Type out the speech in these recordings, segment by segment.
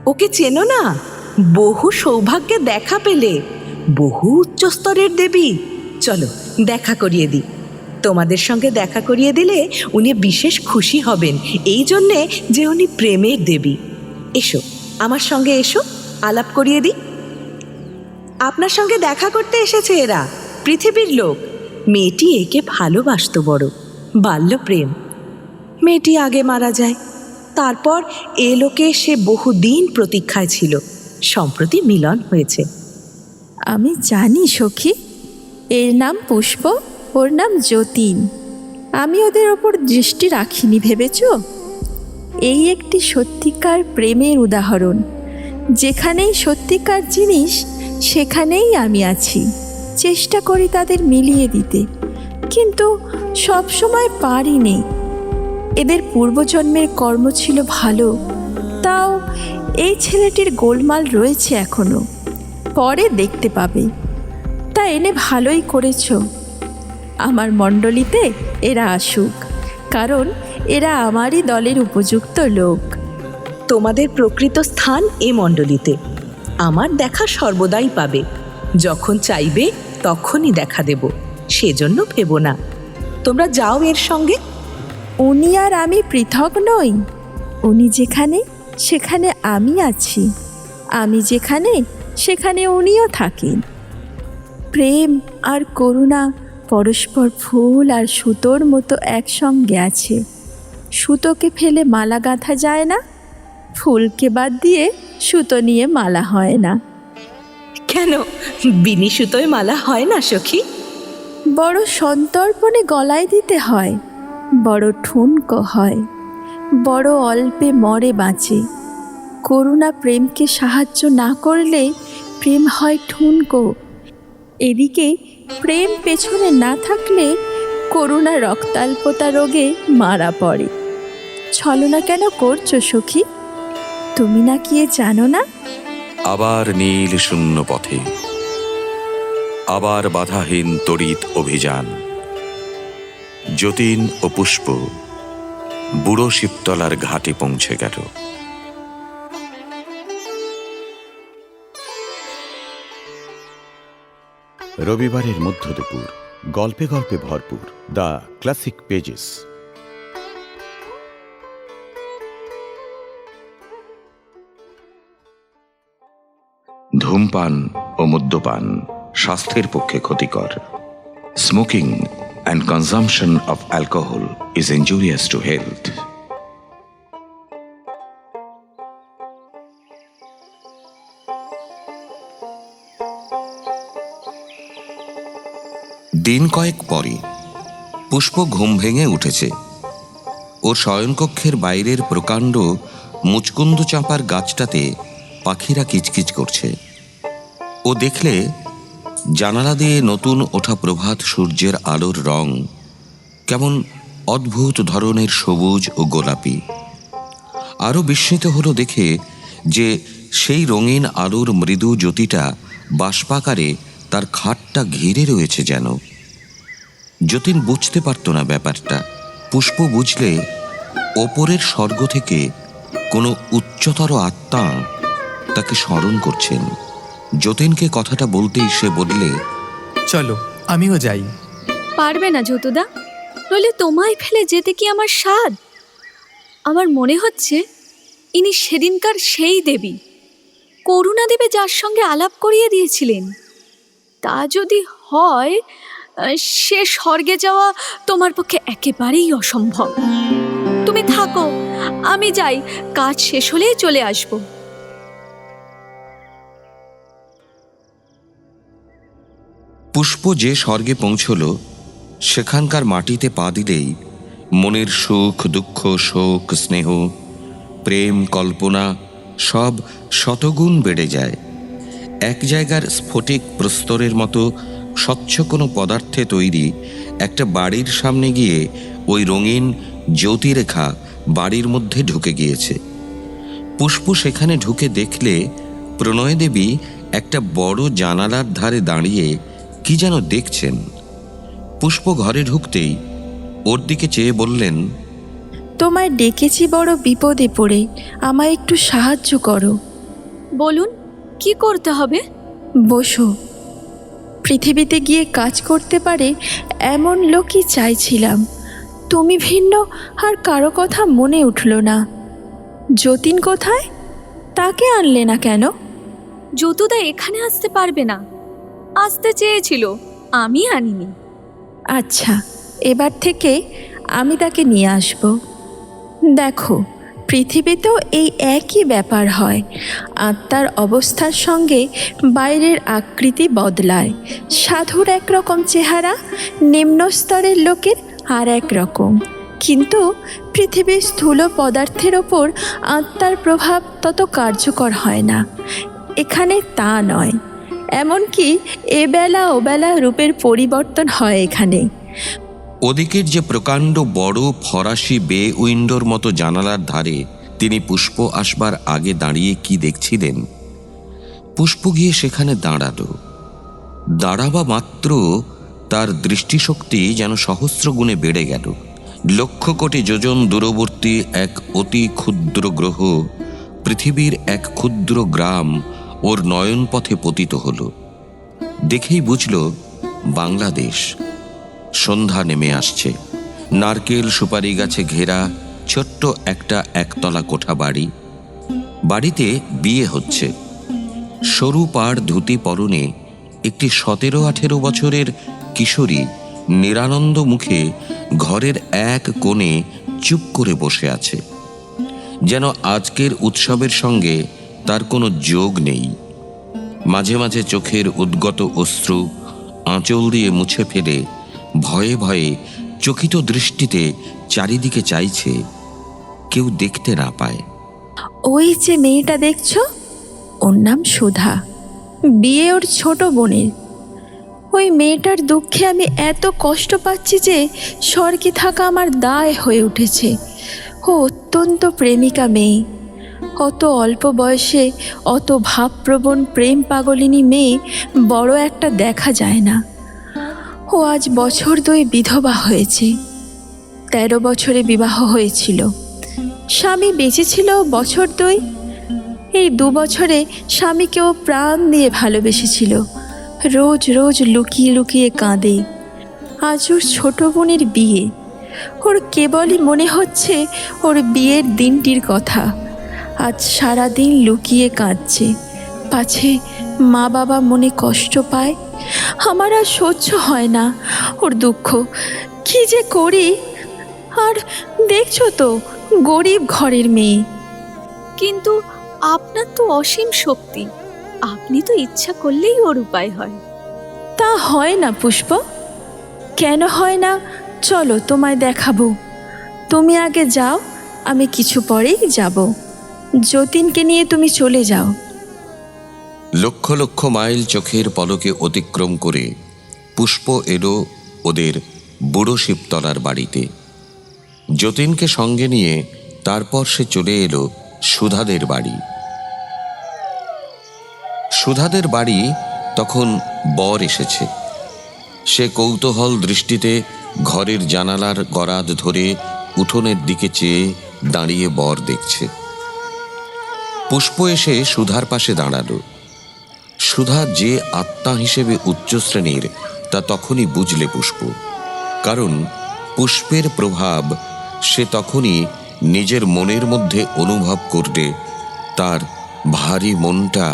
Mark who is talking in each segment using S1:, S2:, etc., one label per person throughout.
S1: ওকে চেনো না? বহু সৌভাগ্যে দেখা পেলে, বহু উচ্চস্তরের দেবী। চলো দেখা করিয়ে দিই। তোমাদের সঙ্গে দেখা করিয়ে দিলে উনি বিশেষ খুশি হবেন, এই জন্যে যে উনি প্রেমের দেবী। এসো, আমার সঙ্গে এসো, আলাপ করিয়ে দিই। আপনার সঙ্গে দেখা করতে এসেছে এরা, পৃথিবীর লোক। মেয়েটি একে ভালোবাসত বড়, বাল্যপ্রেম। মেয়েটি আগে মারা যায়, তারপর এ লোকে সে বহুদিন প্রতীক্ষায় ছিল। সম্প্রতি মিলন হয়েছে।
S2: আমি জানি সখী, এর নাম পুষ্প, ওর নাম যতীন। আমি ওদের ওপর দৃষ্টি রাখিনি ভেবেছ? এই একটি সত্যিকার প্রেমের উদাহরণ। যেখানেই সত্যিকার জিনিস সেখানেই আমি আছি। চেষ্টা করি তাদের মিলিয়ে দিতে, কিন্তু সবসময় পারিনি। এদের পূর্বজন্মের কর্ম ছিল ভালো, তাও এই ছেলেটির গোলমাল রয়েছে এখনো। পরে দেখতে পাবে। তা এনে ভালোই করেছ। আমার মণ্ডলীতে এরা আসুক, কারণ এরা আমারই দলের উপযুক্ত লোক।
S1: তোমাদের প্রকৃত স্থান এ মণ্ডলীতে। আমার দেখা সর্বদাই পাবে। যখন চাইবে তখনই দেখা দেব, সেজন্য ভেবো না। তোমরা যাও এর সঙ্গে।
S2: উনি আর আমি পৃথক নই। উনি যেখানে সেখানে আমি আছি, আমি যেখানে সেখানে উনিও থাকেন। প্রেম আর করুণা পরস্পর ফুল আর সুতোর মতো একসঙ্গে আছে। সুতোকে ফেলে মালা গাঁথা যায় না, ফুলকে বাদ দিয়ে সুতো নিয়ে মালা হয় না।
S1: কেন, বিনি সুতোয় মালা হয় না সখী?
S2: বড় সন্তর্পণে গলায় দিতে হয়, বড় ঠুনকো হয়, বড় অল্পে মরে বাঁচে। করুণা প্রেমকে সাহায্য না করলে প্রেম হয় ঠুনকো। এদিকে প্রেম পেছনে না থাকলে করুণা রক্তাল্পতা রোগে মারা পড়ে। ছলনা কেন করছো সখী? তুমি না কি এ জানো না?
S3: আবার নীল শূন্য পথে, আবার বাধাহীন তড়িৎ অভিযান। যতীন ও পুষ্প বুড়ো শিবতলার ঘাটে পৌঁছে গেল।
S4: রবিবারের মধ্য দুপুর, গল্পে গল্পে ভরপুর, দ্য ক্লাসিক পেজেস।
S3: ধূমপান ও মদ্যপান স্বাস্থ্যের পক্ষে ক্ষতিকর। Smoking and consumption of alcohol is injurious to health. দিন কয়েক পরে পুষ্প ঘুম ভেঙে উঠেছে। ওর শয়নকক্ষের বাইরের প্রকাণ্ড মুচকুন্দ চাঁপার গাছটাতে পাখিরা কিচকিচ করছে। ও দেখলে জানালা দিয়ে নতুন ওঠা প্রভাত সূর্যের আলোর রং কেমন অদ্ভুত ধরনের সবুজ ও গোলাপি। আরও বিস্মিত হলো দেখে যে সেই রঙিন আলোর মৃদু জ্যোতিটা বাষ্পাকারে তার খাটটা ঘিরে রয়েছে যেন। যতীন বুঝতে পারত না ব্যাপারটা। পুষ্প বুঝলে ওপরের স্বর্গ থেকে কোনো উচ্চতর আত্মা তাকে স্মরণ করছেন। যতীনকে কথাটা বলতেই সে বললে,
S5: চলো আমিও যাই।
S6: পারবে না যতুদা, নইলে তোমায় ফেলে যেতে কি আমার সাধ? আমার মনে হচ্ছে ইনি সেদিনকার সেই দেবী, করুণা দেবী, যার সঙ্গে আলাপ করিয়ে দিয়েছিলেন। তা যদি হয়, সে স্বর্গে যাওয়া তোমার পক্ষে একেবারেই অসম্ভব। তুমি থাকো, আমি যাই, কাজ শেষ হলেই চলে আসব।
S3: পুষ্প যে স্বর্গে পৌঁছল সেখানকার মাটিতে পা দিলেই মনের সুখ দুঃখ শোক স্নেহ প্রেম কল্পনা সব শতগুণ বেড়ে যায়। এক জায়গার স্ফটিক প্রস্তরের মতো স্বচ্ছ কোনো পদার্থে তৈরি একটা বাড়ির সামনে গিয়ে ওই রঙিন জ্যোতিরেখা বাড়ির মধ্যে ঢুকে গিয়েছে। পুষ্প সেখানে ঢুকে দেখলে প্রণয় দেবী একটা বড় জানালার ধারে দাঁড়িয়ে কি যেন দেখছেন। পুষ্প ঘরে ঢুকতেই ওর দিকে চেয়ে বললেন,
S2: তোমায় ডেকেছি বড় বিপদে পড়ে, আমায় একটু সাহায্য করো।
S6: বলুন কি করতে হবে?
S2: বসো। পৃথিবীতে গিয়ে কাজ করতে পারে এমন লোকই চাইছিলাম। তুমি ভিন্ন আর কারো কথা মনে উঠল না। যতীন কোথায়? তাকে আনলে না কেন?
S6: যতুদা এখানে আসতে পারবে না। আসতে চেয়েছিল, আমি আনিনি।
S2: আচ্ছা, এবার থেকে আমি তাকে নিয়ে আসব। দেখো, পৃথিবীতেও এই একই ব্যাপার হয়। আত্মার অবস্থার সঙ্গে বাইরের আকৃতি বদলায়। সাধুর একরকম চেহারা, নিম্ন স্তরের লোকের আর এক রকম। কিন্তু পৃথিবীর স্থূল পদার্থের ওপর আত্মার প্রভাব তত কার্যকর হয় না। এখানে তা নয়। এমনকি এবেলা ওবেলা রূপের পরিবর্তন হয় এখানে।
S3: ওদিকের যে প্রকাণ্ড বড় ফরাসি বে উইন্ডোর মতো জানালার ধারে তিনি পুষ্প আসবার আগে দাঁড়িয়ে কি দেখছিলেন, পুষ্প গিয়ে সেখানে দাঁড়াবা মাত্র তার দৃষ্টিশক্তি যেন সহস্র গুণে বেড়ে গেল। লক্ষ কোটি যোজন দূরবর্তী এক অতি ক্ষুদ্র গ্রহ, পৃথিবীর এক ক্ষুদ্র গ্রাম ওর নয়ন পথে পতিত হল। দেখেই বুঝল বাংলাদেশ। সন্ধ্যা নেমে আসছে। নারকেল সুপারি গাছে ঘেরা ছোট্ট একটা একতলা কোঠা বাড়ি। বাড়িতে বিয়ে হচ্ছে। সরু পাড় ধুতি পরনে একটি 17-18 বছরের কিশোরী নিরানন্দ মুখে ঘরের এক কোণে চুপ করে বসে আছে, যেন আজকের উৎসবের সঙ্গে তার কোনো যোগ নেই। মাঝে মাঝে চোখের উদ্গত অশ্রু আঁচল দিয়ে মুছে ফেলে ভয়ে ভয়ে চকিত দৃষ্টিতে চারিদিকে চাইছে কেউ দেখতে না পায়।
S2: ওই যে মেয়েটা দেখছো, ওর নাম সুধা। বিয়ে ওর ছোট বোনের। ওই মেয়েটার দুঃখে আমি এত কষ্ট পাচ্ছি যে স্বর্গে থাকা আমার দায় হয়ে উঠেছে। ও অত্যন্ত প্রেমিকা মেয়ে। অত অল্প বয়সে অত ভাবপ্রবণ প্রেম পাগলিনী মেয়ে বড় একটা দেখা যায় না। ও আজ বছর 2 বিধবা হয়েছে। 13 বছরে বিবাহ হয়েছিল। স্বামী বেঁচে ছিল বছর 2। এই 2 বছরে স্বামীকেও প্রাণ দিয়ে ভালোবেসেছিল। রোজ রোজ লুকিয়ে লুকিয়ে কাঁদে। আজ ওর ছোট বোনের বিয়ে। ওর কেবলই মনে হচ্ছে ওর বিয়ের দিনটির কথা। আজ সারাদিন লুকিয়ে কাঁদছে, পাছে মা বাবা মনে কষ্ট পায়। আমার আর সহ্য হয় না ওর দুঃখ। কি যে করি। আর দেখছো তো, গরিব ঘরের মেয়ে।
S6: কিন্তু আপনার তো অসীম শক্তি, আপনি তো ইচ্ছা করলেই ওর উপায় হয়।
S2: তা হয় না পুষ্প। কেন হয় না? চলো তোমায় দেখাবো। তুমি আগে যাও, আমি কিছু পরেই যাব। যতীনকে নিয়ে তুমি চলে যাও।
S3: লক্ষ লক্ষ মাইল চোখের পলকে অতিক্রম করে পুষ্প এলো ওদের বুড়ো শিবতলার বাড়িতে। যতীনকে সঙ্গে নিয়ে তারপর সে চলে এলো সুধাদের বাড়ি। সুধাদের বাড়ি তখন বর এসেছে। সে কৌতূহল দৃষ্টিতে ঘরের জানালার গরাদ ধরে উঠোনের দিকে চেয়ে দাঁড়িয়ে বর দেখছে। পুষ্প এসে সুধার পাশে দাঁড়ালো। সুধা যে আত্মা হিসেবে উচ্চ শ্রেণীর তা তখনই বুঝলে পুষ্প। কারণ পুষ্পের প্রভাব সে তখনই নিজের মনের মধ্যে অনুভব করলে তার ভারী মনটা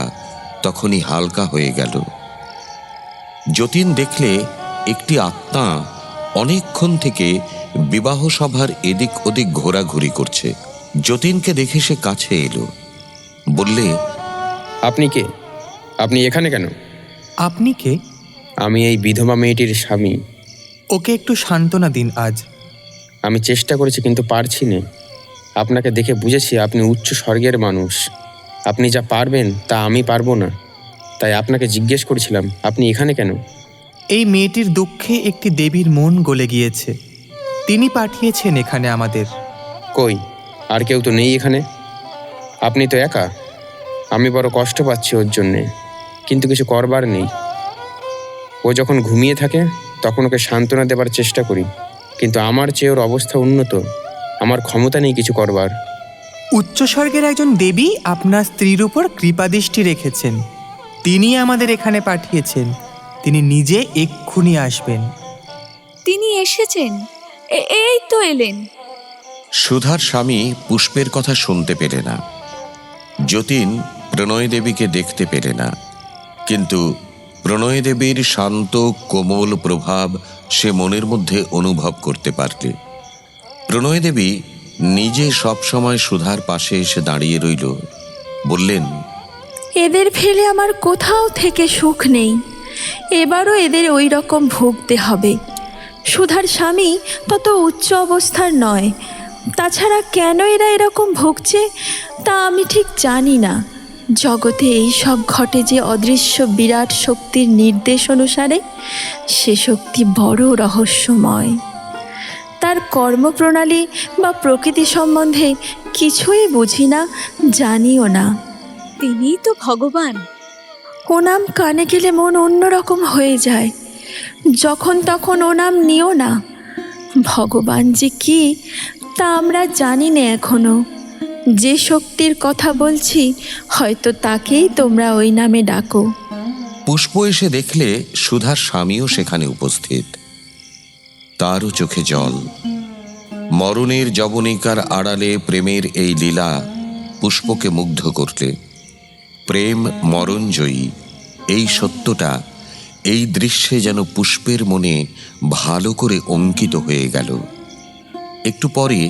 S3: তখনই হালকা হয়ে গেল। যতীন দেখলে একটি আত্মা অনেকক্ষণ থেকে বিবাহ সভার এদিক ওদিক ঘোরাঘুরি করছে। যতীনকে দেখে সে কাছে এলো, বললে,
S7: আপনি কে? আপনি এখানে কেন?
S5: আপনি কে?
S7: আমি এই বিধবা মেয়েটির স্বামী।
S5: ওকে একটু সান্ত্বনা দিন আজ।
S7: আমি চেষ্টা করেছি কিন্তু পারছি না। আপনাকে দেখে বুঝেছি আপনি উচ্চ স্বর্গের মানুষ। আপনি যা পারবেন তা আমি পারবো না। তাই আপনাকে জিজ্ঞেস করেছিলাম আপনি এখানে কেন?
S5: এই মেয়েটির দুঃখে একটি দেবীর মন গলে গিয়েছে। তিনি পাঠিয়েছেন এখানে আমাদের।
S7: কই, আর কেউ তো নেই এখানে? আপনি তো একা। আমি বড় কষ্ট পাচ্ছি ওর জন্যে, কিন্তু কিছু করবার নেই। ও যখন ঘুমিয়ে থাকে তখন ওকে সান্ত্বনা দেবার চেষ্টা করি, কিন্তু আমার চেয়ে ওর অবস্থা উন্নত। আমার ক্ষমতা নেই কিছু করবার।
S5: উচ্চ স্বর্গের একজন দেবী আপনার স্ত্রীর উপর কৃপাদৃষ্টি রেখেছেন। তিনি আমাদের এখানে পাঠিয়েছেন। তিনি নিজে এক্ষুনি আসবেন।
S6: তিনি এসেছেন, এই তো এলেন।
S3: সুধার স্বামী পুষ্পের কথা শুনতে পেলে না, যতীন প্রণয় দেবীকে দেখতে পেলে না, কিন্তু প্রণয় দেবীর শান্ত কোমল প্রভাব সে মনের মধ্যে অনুভব করতে পারলে। প্রণয় দেবী নিজে সবসময় সুধার পাশে এসে দাঁড়িয়ে রইল, বললেন,
S2: এদের ফেলে আমার কোথাও থেকে সুখ নেই। এবারও এদের ওই রকম ভুগতে হবে। সুধার স্বামী তত উচ্চ অবস্থার নয়। তাছাড়া কেন এরা এরকম ভুগছে তা আমি ঠিক জানি না। জগতে এই সব ঘটে যে অদৃশ্য বিরাট শক্তির নির্দেশ অনুসারে, সে শক্তি বড় রহস্যময়। তার কর্মপ্রণালী বা প্রকৃতি সম্বন্ধে কিছুই বুঝি না, জানিও না।
S6: তিনিই তো ভগবান।
S2: ও নাম কানে গেলে মন অন্যরকম হয়ে যায়। যখন তখন ও নাম নিও না। ভগবান যে কি তা আমরা জানি না এখনো। যে শক্তির কথা বলছি হয়তো তাকেই তোমরা ওই নামে ডাকো।
S3: পুষ্প এসে দেখলে সুধার স্বামীও সেখানে উপস্থিত। তারও চোখে জল। মরণের যবনিকার আড়ালে প্রেমের এই লীলা পুষ্পকে মুগ্ধ করলে। প্রেম মরণজয়ী, এই সত্যটা এই দৃশ্যে যেন পুষ্পের মনে ভালো করে অঙ্কিত হয়ে গেল। একটু পরে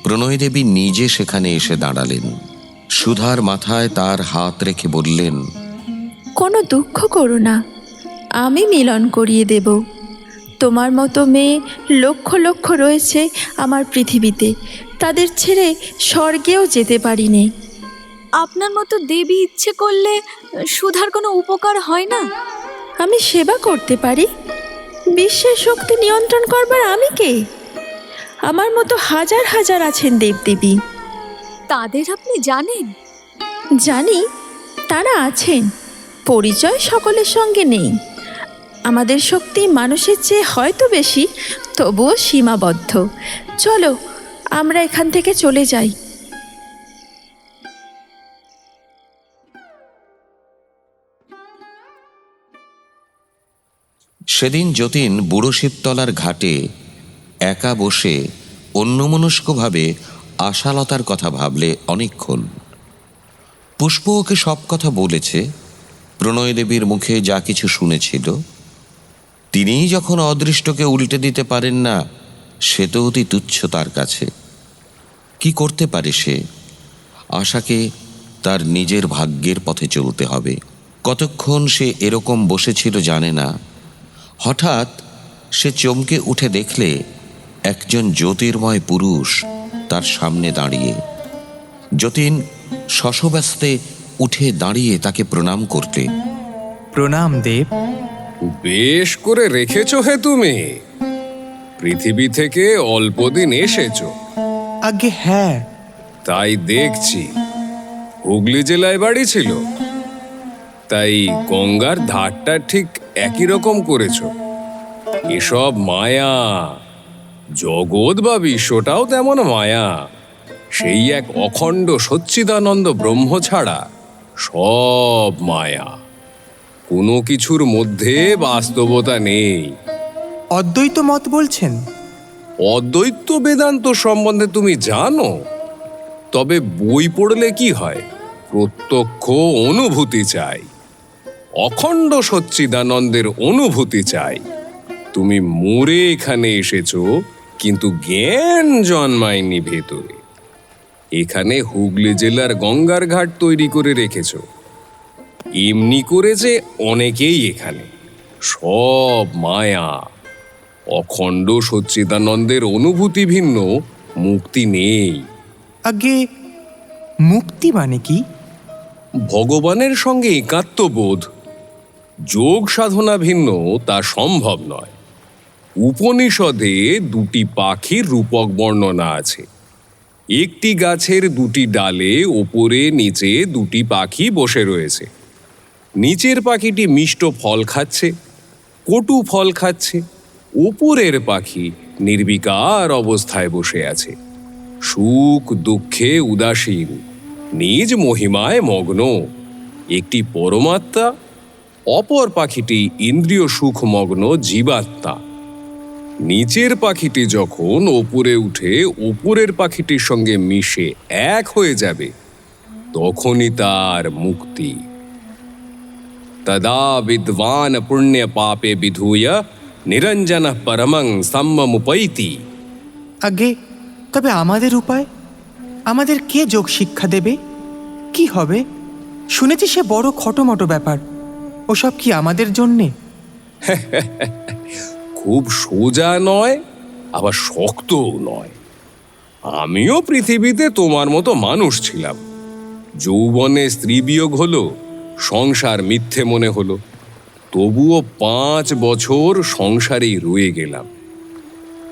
S3: প্রণয় দেবী নিজে সেখানে এসে দাঁড়ালেন। সুধার মাথায় তার হাত রেখে বললেন,
S2: কোনো দুঃখ করো না, আমি মিলন করিয়ে দেব। তোমার মতো মেয়ে লক্ষ লক্ষ রয়েছে আমার পৃথিবীতে, তাদের ছেড়ে স্বর্গেও যেতে পারিনি।
S6: আপনার মতো দেবী ইচ্ছে করলে সুধার কোনো উপকার হয় না?
S2: আমি সেবা করতে পারি। বিশ্বের শক্তি নিয়ন্ত্রণ করবার আমি কে? আমার মতো হাজার হাজার আছেন দেবদেবী।
S6: তাদের আপনি জানেন?
S2: জানি, তারা আছেন, পরিচয় সকলের সঙ্গে নেই। আমাদের শক্তি মানুষের চেয়ে হয়তো বেশি, তবুও সীমাবদ্ধ। চলো আমরা এখান থেকে চলে যাই।
S3: সেদিন যতীন বুড়ো শিবতলার ঘাটে একা বসে অন্যমনস্কভাবে আশালতার কথা ভাবলে অনেকক্ষণ। পুষ্প ওকে সব কথা বলেছে, প্রণয় দেবীর মুখে যা কিছু শুনেছিল। তিনিই যখন অদৃষ্টকে উল্টে দিতে পারেন না, সে তো অতি তুচ্ছ তার কাছে। কি করতে পারে সে? আশাকে তার নিজের ভাগ্যের পথে চলতে হবে। কতক্ষণ সে এরকম বসেছিল জানে না। হঠাৎ সে চমকে উঠে দেখলে একজন জ্যোতির্ময় পুরুষ তার সামনে দাঁড়িয়ে। যতীন শশব্যস্তে উঠে দাঁড়িয়ে তাকে প্রণাম করতে।
S5: প্রণাম দেব।
S8: বেশ করে রেখেছো হে তুমি। পৃথিবী থেকে অল্পদিন এসেছো।
S5: আগে হ্যাঁ।
S8: তাই দেখছি হুগলি জেলায় বাড়ি ছিল, তাই গঙ্গার ধারটা ঠিক একই রকম করেছো। এসব মায়া, জগৎ বা বিশ্বটাও তেমন মায়া। সেই এক অখণ্ড সচ্চিদানন্দ ব্রহ্ম ছাড়া সব মায়া। কোনো কিছুর মধ্যে বাস্তবতা নেই।
S5: অদ্বৈত মত বলছেন?
S8: অদ্বৈত বেদান্ত সম্বন্ধে তুমি জানো? তবে বই পড়লে কি হয়, প্রত্যক্ষ অনুভূতি চাই, অখণ্ড সচ্চিদানন্দের অনুভূতি চাই। তুমি মরে এখানে এসেছো, কিন্তু জ্ঞান জন্মায়নি ভেতরে। এখানে হুগলি জেলার গঙ্গার ঘাট তৈরি করে রেখেছো। এমনি করেছে অনেকেই এখানে। সব মায়া। অখণ্ড সচ্চিদানন্দের অনুভূতি ভিন্ন, মুক্তি নেই।
S5: আগে মুক্তি মানে কি?
S8: ভগবানের সঙ্গে একাত্মবোধ। যোগ সাধনা ভিন্ন, তা সম্ভব নয়। উপনিষদে দুটি পাখির রূপক বর্ণনা আছে। একটি গাছের দুটি ডালে ওপরে নিচে দুটি পাখি বসে রয়েছে। নিচের পাখিটি মিষ্ট ফল খাচ্ছে, কটু ফল খাচ্ছে। উপরের পাখি নির্বিকার অবস্থায় বসে আছে, সুখ দুঃখে উদাসীন, নিজ মহিমায় মগ্ন। একটি পরমাত্মা, অপর পাখিটি ইন্দ্রিয় সুখ মগ্ন জীবাত্মা। নিচের পাখিটি যখন ওপরে উঠে ওপরের পাখিটির সঙ্গে মিশে এক হয়ে যাবে, তখনই তার মুক্তি। তদা বিদ্বান পুণ্য পাপে বিধূয় নিরঞ্জন পরমং সম্মুপৈতি।
S5: আগে তবে আমাদের উপায়, আমাদের কে যোগ শিক্ষা দেবে? কি হবে? শুনেছি সে বড় খটোমটো ব্যাপার। ওসব কি আমাদের জন্যে?
S8: খুব সোজা নয়, আবার শক্তও নয়। আমিও পৃথিবীতে তোমার মতো মানুষ ছিলাম। যৌবনে স্ত্রী বিয়োগ হলো, সংসার মিথ্যে মনে হলো, তবুও 5 বছর সংসারেই রয়ে গেলাম।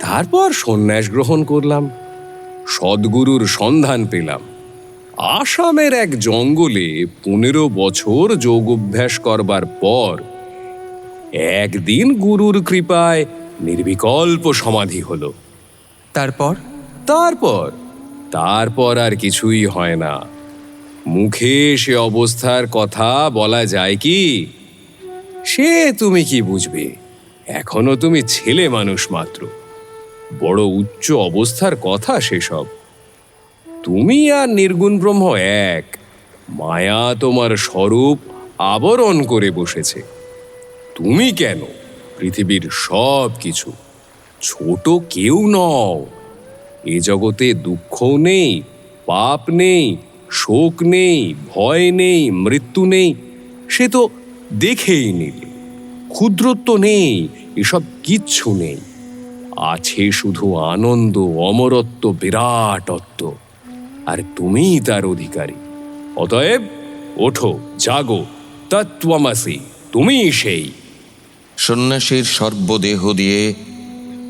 S8: তারপর সন্ন্যাস গ্রহণ করলাম, সদ্গুরুর সন্ধান পেলাম। আসামের এক জঙ্গলে 15 বছর যোগ অভ্যাস করবার পর একদিন গুরুর কৃপায় নির্বিকল্প সমাধি হলো।
S5: তারপর
S8: তারপর তারপর আর কিছুই হয় না। মুখে সে অবস্থার কথা বলা যায় কি? সে তুমি কি বুঝবে? এখনো তুমি ছেলে মানুষ মাত্র। বড় উচ্চ অবস্থার কথা সেসব। তুমি আর নির্গুণ ব্রহ্ম এক। মায়া তোমার স্বরূপ আবরণ করে বসেছে। তুমি কেন, পৃথিবীর সব কিছু। ছোট কেউ নও। এ জগতে দুঃখও নেই, পাপ নেই, শোক নেই, ভয় নেই, মৃত্যু নেই। সে তো দেখেই নিলে। ক্ষুদ্রত্ব নেই, এসব কিচ্ছু নেই। আছে শুধু আনন্দ, অমরত্ব, বিরাটত্ব। আর তুমিই তার অধিকারী। অতএব ওঠো, জাগো, তত্ত্বমসি, তুমিই সেই।
S3: সন্ন্যাসীর সর্বদেহ দিয়ে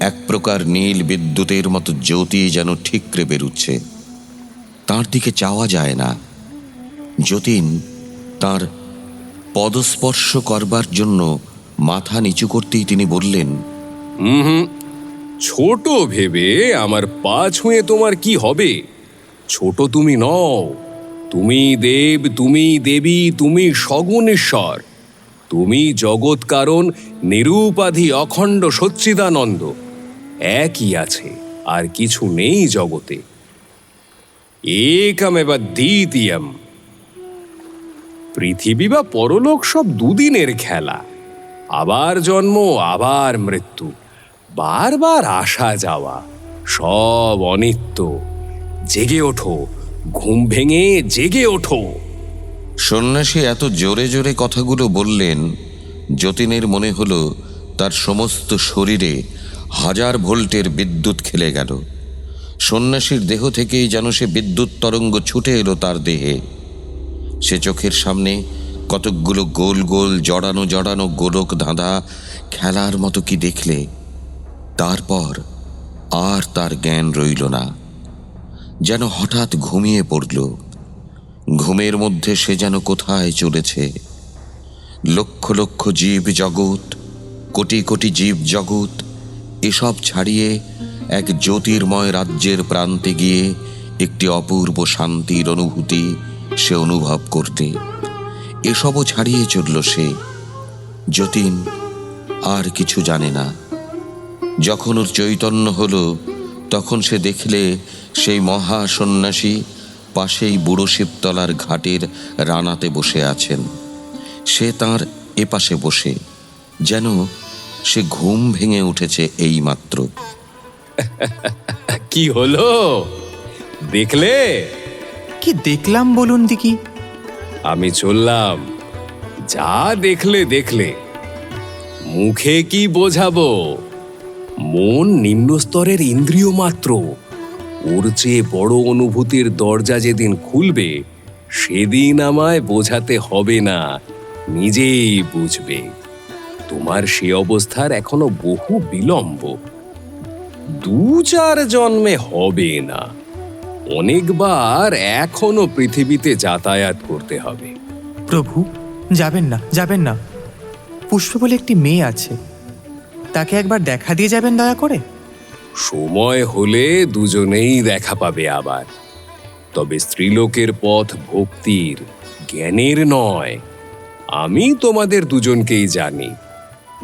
S3: এক প্রকার নীল বিদ্যুতের মতো জ্যোতি যেন ঠিকরে বেরুচ্ছে। তার দিকে চাওয়া যায় না। যতীন তার পদস্পর্শ করবার জন্য মাথা নিচু করতেই তিনি বললেন,
S8: ছোট ভেবে আমার পা ছুঁয়ে তোমার কি হবে? ছোট তুমি নও। তুমি দেব, তুমি দেবী, তুমি সগুণ ঈশ্বর। তুমি জগৎ কারণ, নিরুপাধি অখণ্ড সচ্চিদানন্দ। একই আছে, আর কিছু নেই জগতে। একমেব দ্বিতীয়ম। পৃথিবী বা পরলোক সব দুদিনের খেলা। আবার জন্ম, আবার মৃত্যু, বারবার আসা যাওয়া, সব অনিত্য। জেগে ওঠো, ঘুম ভেঙে জেগে ওঠো।
S3: সন্ন্যাসী এত জোরে জোরে কথাগুলো বললেন, যতীনের মনে হলো তার সমস্ত শরীরে 1000 ভোল্টের বিদ্যুৎ খেলে গেল। সন্ন্যাসীর দেহ থেকেই যেন সে বিদ্যুৎ তরঙ্গ ছুটে এলো তার দেহে। সে চোখের সামনে কতকগুলো গোল গোল জড়ানো জড়ানো গোলক ধাঁধা খেলার মতো কি দেখলে। তারপর আর তার জ্ঞান রইল না। যেন হঠাৎ ঘুমিয়ে পড়ল। ঘুমের মধ্যে সে যেন কোথায় চলেছে। লক্ষ লক্ষ জীব জগৎ, কোটি কোটি জীব জগৎ, এসব ছাড়িয়ে এক জ্যোতির্ময় রাজ্যের প্রান্তে গিয়ে একটি অপূর্ব শান্তির অনুভূতি সে অনুভব করতে। এসবও ছাড়িয়ে চলল সে। যতীন আর কিছু জানে না। যখন ওর চৈতন্য হলো, তখন সে দেখলে সেই মহা সন্ন্যাসী পাশেই বুড়ো শিবতলার ঘাটের রানাতে বসে আছেন। সে তার এপাশে বসে, যেন সে ঘুম ভেঙে উঠেছে এইমাত্র।
S8: কি হলো, দেখলে?
S5: কি দেখলাম বলুন দিকি?
S8: আমি চললাম। যা দেখলে দেখলে, মুখে কি বোঝাবো? মন নিম্ন স্তরের ইন্দ্রিয় মাত্র। ওর চেয়ে বড় অনুভূতির দরজা যেদিন খুলবে, সেদিন আমায় বোঝাতে হবে না, নিজেই বুঝবে। তোমার সে অবস্থার এখনো বহু বিলম্ব। 2-4 জন্মে হবে না, অনেকবার এখনো পৃথিবীতে যাতায়াত করতে হবে।
S5: প্রভু, যাবেন না, যাবেন না। পুষ্প বলে একটি মেয়ে আছে, তাকে একবার দেখা দিয়ে যাবেন দয়া করে।
S8: সময় হলে দুজনেই দেখা পাবে আবার। তবে স্ত্রীলোকের পথ ভক্তির, জ্ঞানের নয়। আমি তোমাদের দুজনকেই জানি।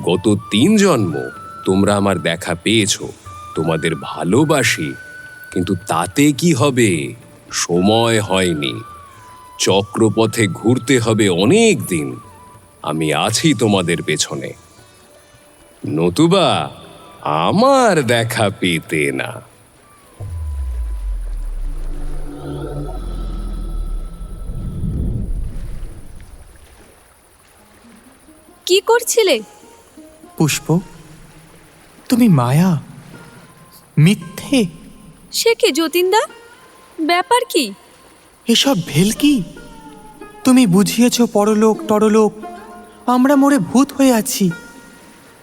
S8: গত 3 জন্ম তোমরা আমার দেখা পেয়েছো, তোমাদের ভালোবাসি, কিন্তু তাতে কি হবে? সময় হয়নি। চক্রপথে ঘুরতে হবে অনেক দিন। আমি আছি তোমাদের পেছনে, নতুবা আমার দেখা পেতে না।
S6: কি করছিলে?
S5: পুষ্প, তুমি মায়া, মিথ্যে,
S6: সে কি যতীনদা? ব্যাপার কি?
S5: এসব ভেলকি। তুমি বুঝিয়েছ পরলোক টরলোক, আমরা মরে ভূত হয়ে আছি।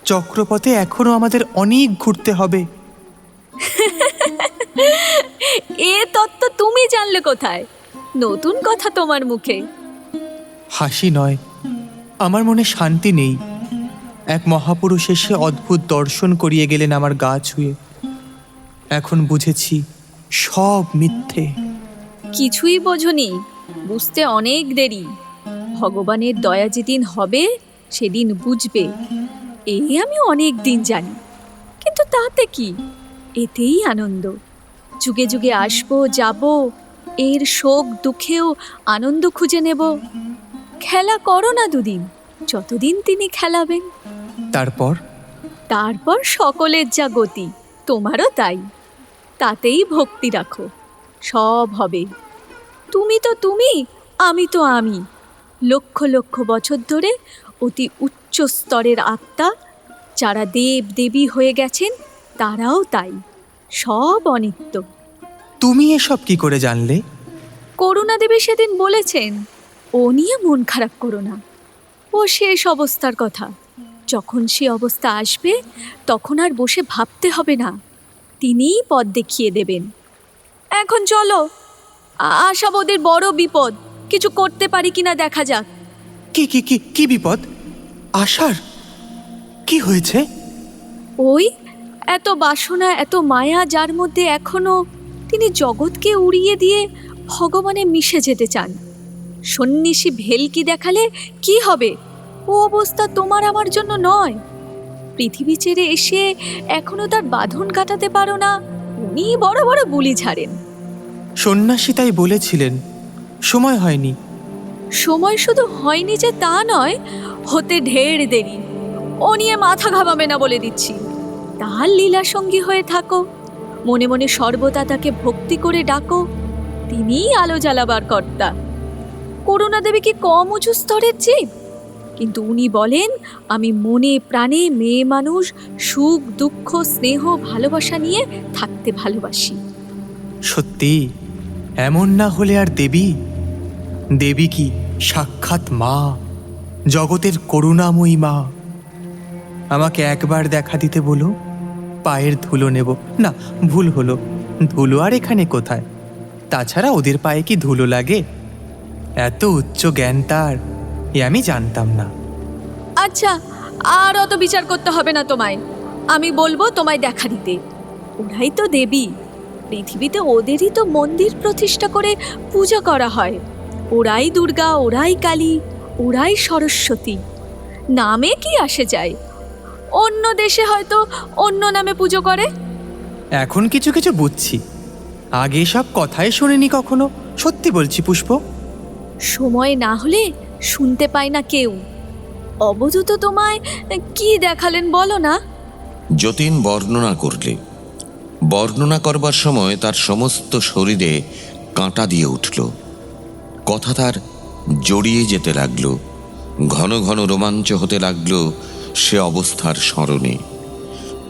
S5: চক্রপথে এখনো আমাদের অনেক ঘুরতে হবে।
S6: এ তত্ত্ব তুমি জানলে কোথায়? নতুন কথা তোমার মুখে।
S5: হাসি নয়, আমার মনে শান্তি নেই। এক মহাপুরুষ এসে অদ্ভুত দর্শন করিয়ে গেলেন আমার গা ছুঁয়ে। এখন বুঝেছি সব মিথ্যে।
S6: কিছুই বোঝনি, বুঝতে অনেক দেরি। ভগবানের দয়া যেদিন হবে সেদিন বুঝবে, এই আমি অনেক দিন জানি। কিন্তু তাতে কি, এতেই আনন্দ। যুগে যুগে আসবো যাব, এর শোক দুঃখেও আনন্দ খুঁজে নেব। খেলা করো না দুদিন, যতদিন তিনি খেলাবেন। তারপর সকলের যা গতি, তোমারও তাই। তাতেই ভক্তি রাখো, সব হবে। তুমি তো তুমি, আমি তো আমি। লক্ষ লক্ষ বছর ধরে অতি উচ্চ স্তরের আত্মা, যারা দেব দেবী হয়ে গেছেন তারাও তাই। সব অনিত্য।
S5: তুমি এসব কি করে জানলে?
S6: করুণা দেবী সেদিন বলেছেন, ও নিয়ে মন খারাপ করো না। ও শেষ অবস্থার কথা। যখন সে অবস্থা আসবে তখন আর বসে ভাবতে হবে না, তিনিই পথ দেখিয়ে দেবেন। এখন চলো, আশা ওদের বড় বিপদ, কিছু করতে পারি কিনা দেখা যাক।
S5: কি কি কি কি বিপদ? আশার কি হয়েছে?
S6: ওই এত বাসনা, এত মায়া যার মধ্যে এখনো, তিনি জগৎকে উড়িয়ে দিয়ে ভগবানে মিশে যেতে চান। সন্ন্যাসী ভেলকি দেখালে কি হবে? ও অবস্থা তোমার আমার জন্য নয়। পৃথিবী ছেড়ে এসে এখনো তার বাঁধন কাটাতে পারো না, উনি বড় বড় বুলি ঝাড়েন।
S5: সন্ন্যাসী তাই বলেছিলেন, সময় হয়নি।
S6: সময় শুধু হয়নি যে তা নয়, হতে ঢের দেরি। ও নিয়ে মাথা ঘামাবে না বলে দিচ্ছি। তার লীলা সঙ্গী হয়ে থাকো, মনে মনে সর্বদা তাকে ভক্তি করে ডাকো, তিনিই আলো জ্বালাবার কর্তা। করুণা দেবী কি কম উঁচু স্তরের জীব? কিন্তু উনি বলেন, আমি মনে প্রাণে মেয়ে মানুষ, সুখ দুঃখ স্নেহ ভালোবাসা নিয়ে থাকতে ভালোবাসি।
S5: সত্যি, এমন না হলে আর দেবী? দেবী কি সাক্ষাৎ মা, জগতের করুণাময়ী মা। আমাকে একবার দেখা দিতে বলো, পায়ের ধুলো নেব। না, ভুল হলো, ধুলো আর এখানে কোথায়? তাছাড়া ওদের পায়ে কি ধুলো লাগে? এত উচ্চ জ্ঞান তার, এ আমি জানতাম না।
S6: আচ্ছা, আর অত বিচার করতে হবে না তোমায়। আমি বলবো তোমায় দেখা দিতে। ওরাই তো দেবী। পৃথিবীতে ওদেরই তো মন্দির প্রতিষ্ঠা করে পূজা করা হয়। ওরাই দুর্গা, ওরাই কালী, ওরাই সরস্বতী। নামে কি আসে যায়? অন্য দেশে হয়তো অন্য নামে পুজো করে।
S5: এখন কিছু কিছু বুঝছি, আগে সব কথাই শুনিনি কখনো। সত্যি বলছি পুষ্প।
S6: সময় না হলে শুনতে পায় না কেউ। অবধূত তোমায় কি দেখালেন বলো না?
S3: যতীন বর্ণনা করলে। বর্ণনা করবার সময় তার সমস্ত শরীরে কাঁটা দিয়ে উঠল। কথা তার জড়িয়ে যেতে লাগলো, ঘন ঘন রোমাঞ্চ হতে লাগলো সে অবস্থার স্মরণে।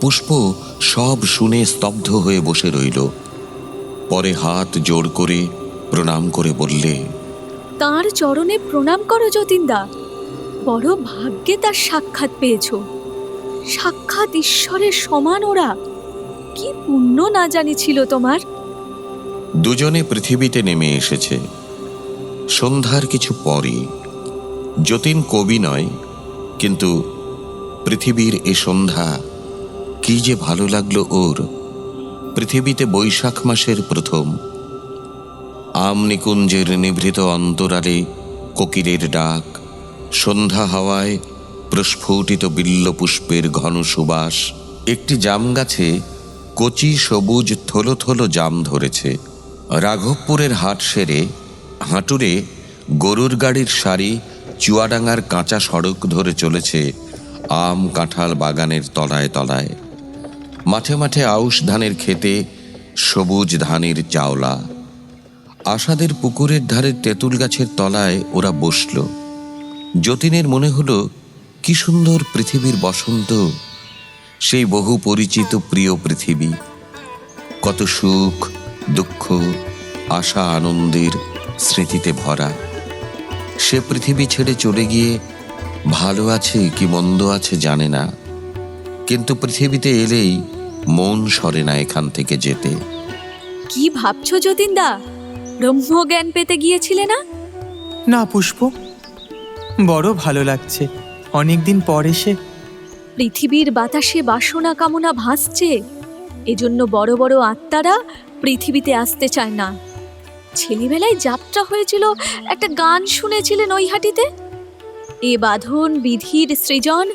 S3: পুষ্প সব শুনে স্তব্ধ হয়ে বসে রইল। পরে হাত জোড় করে প্রণাম করে বললে,
S6: তার চরণে প্রণাম করো যতীনদা। বড় ভাগ্যে তার সাক্ষাৎ পেয়েছ। সাক্ষাৎ ঈশ্বরের সমান ওরা। কি পুণ্য না জানি ছিল তোমার।
S3: দুজনে পৃথিবীতে নেমে এসেছে সন্ধ্যার কিছু পরে। যতীন কবি নয়, কিন্তু পৃথিবীর এ সন্ধ্যা কি যে ভালো লাগলো ওর, পৃথিবীতে বৈশাখ মাসের প্রথম। আম নিকুঞ্জের নিভৃত অন্তরালে কোকিলের ডাক, সন্ধ্যা হাওয়ায় প্রস্ফুটিত বিল্ল পুষ্পের ঘন সুবাস। একটি জাম গাছে কচি সবুজ থলো থলো জাম ধরেছে। রাঘবপুরের হাট সেরে হাঁটুরে গরুর গাড়ির সারি চুয়াডাঙ্গার কাঁচা সড়ক ধরে চলেছে আম কাঁঠাল বাগানের তলায় তলায়। মাঠে মাঠে আউশ ধানের খেতে সবুজ ধানের চাওলা। আশাদের পুকুরের ধারে তেঁতুল গাছের তলায় ওরা বসল। যতীনের মনে হলো কি সুন্দর পৃথিবীর বসন্ত, সেই বহু পরিচিত প্রিয় পৃথিবী। কত সুখ দুঃখ আশা আনন্দের স্মৃতিতে ভরা। সে পৃথিবী ছেড়ে চলে গিয়ে ভালো আছে কি মন্দ আছে জানে না, কিন্তু পৃথিবীতে এলেই মন সরে না এখান থেকে যেতে।
S6: কি ভাবছো যতীনদা? ব্রহ্মজ্ঞান পেতে গিয়েছিলে না?
S5: না পুষ্প, বড় ভালো লাগছে অনেকদিন পর এসে।
S6: পৃথিবীর বাতাসে বাসনা কামনা ভাসছে, এজন্য বড় বড় আত্মারা পৃথিবীতে আসতে চায় না। ছেলেবেলায় যাত্রা হয়েছিল, একটা গান শুনেছিলেন নৈহাটিতে? এ বাঁধন বিধির সৃজন,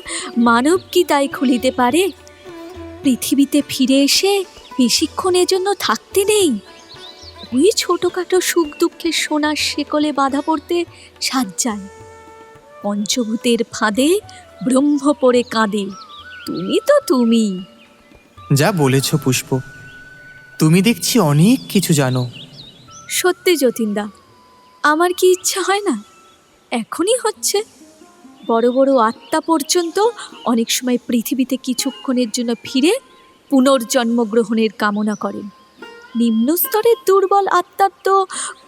S6: মানব কি তাই খুলিতে পারে? পৃথিবীতে ফিরে এসে বেশিক্ষণের জন্য থাকতে নেই। ওই ছোটখাটো সুখ দুঃখের সোনার শেকলে বাঁধা পড়তে সাজ যায়। পঞ্চভূতের ফাঁদে ব্রহ্ম পড়ে কাঁদে। তুমি তো তুমি।
S5: যা বলেছ পুষ্প, তুমি দেখছি অনেক কিছু জানো।
S6: সত্যি যতীনদা, আমার কি ইচ্ছা হয় না? এখনই হচ্ছে। বড় বড় আত্মা পর্যন্ত অনেক সময় পৃথিবীতে কিছুক্ষণের জন্য ফিরে পুনর্জন্ম গ্রহণের কামনা করেন। নিম্ন স্তরের দুর্বল আত্মার তো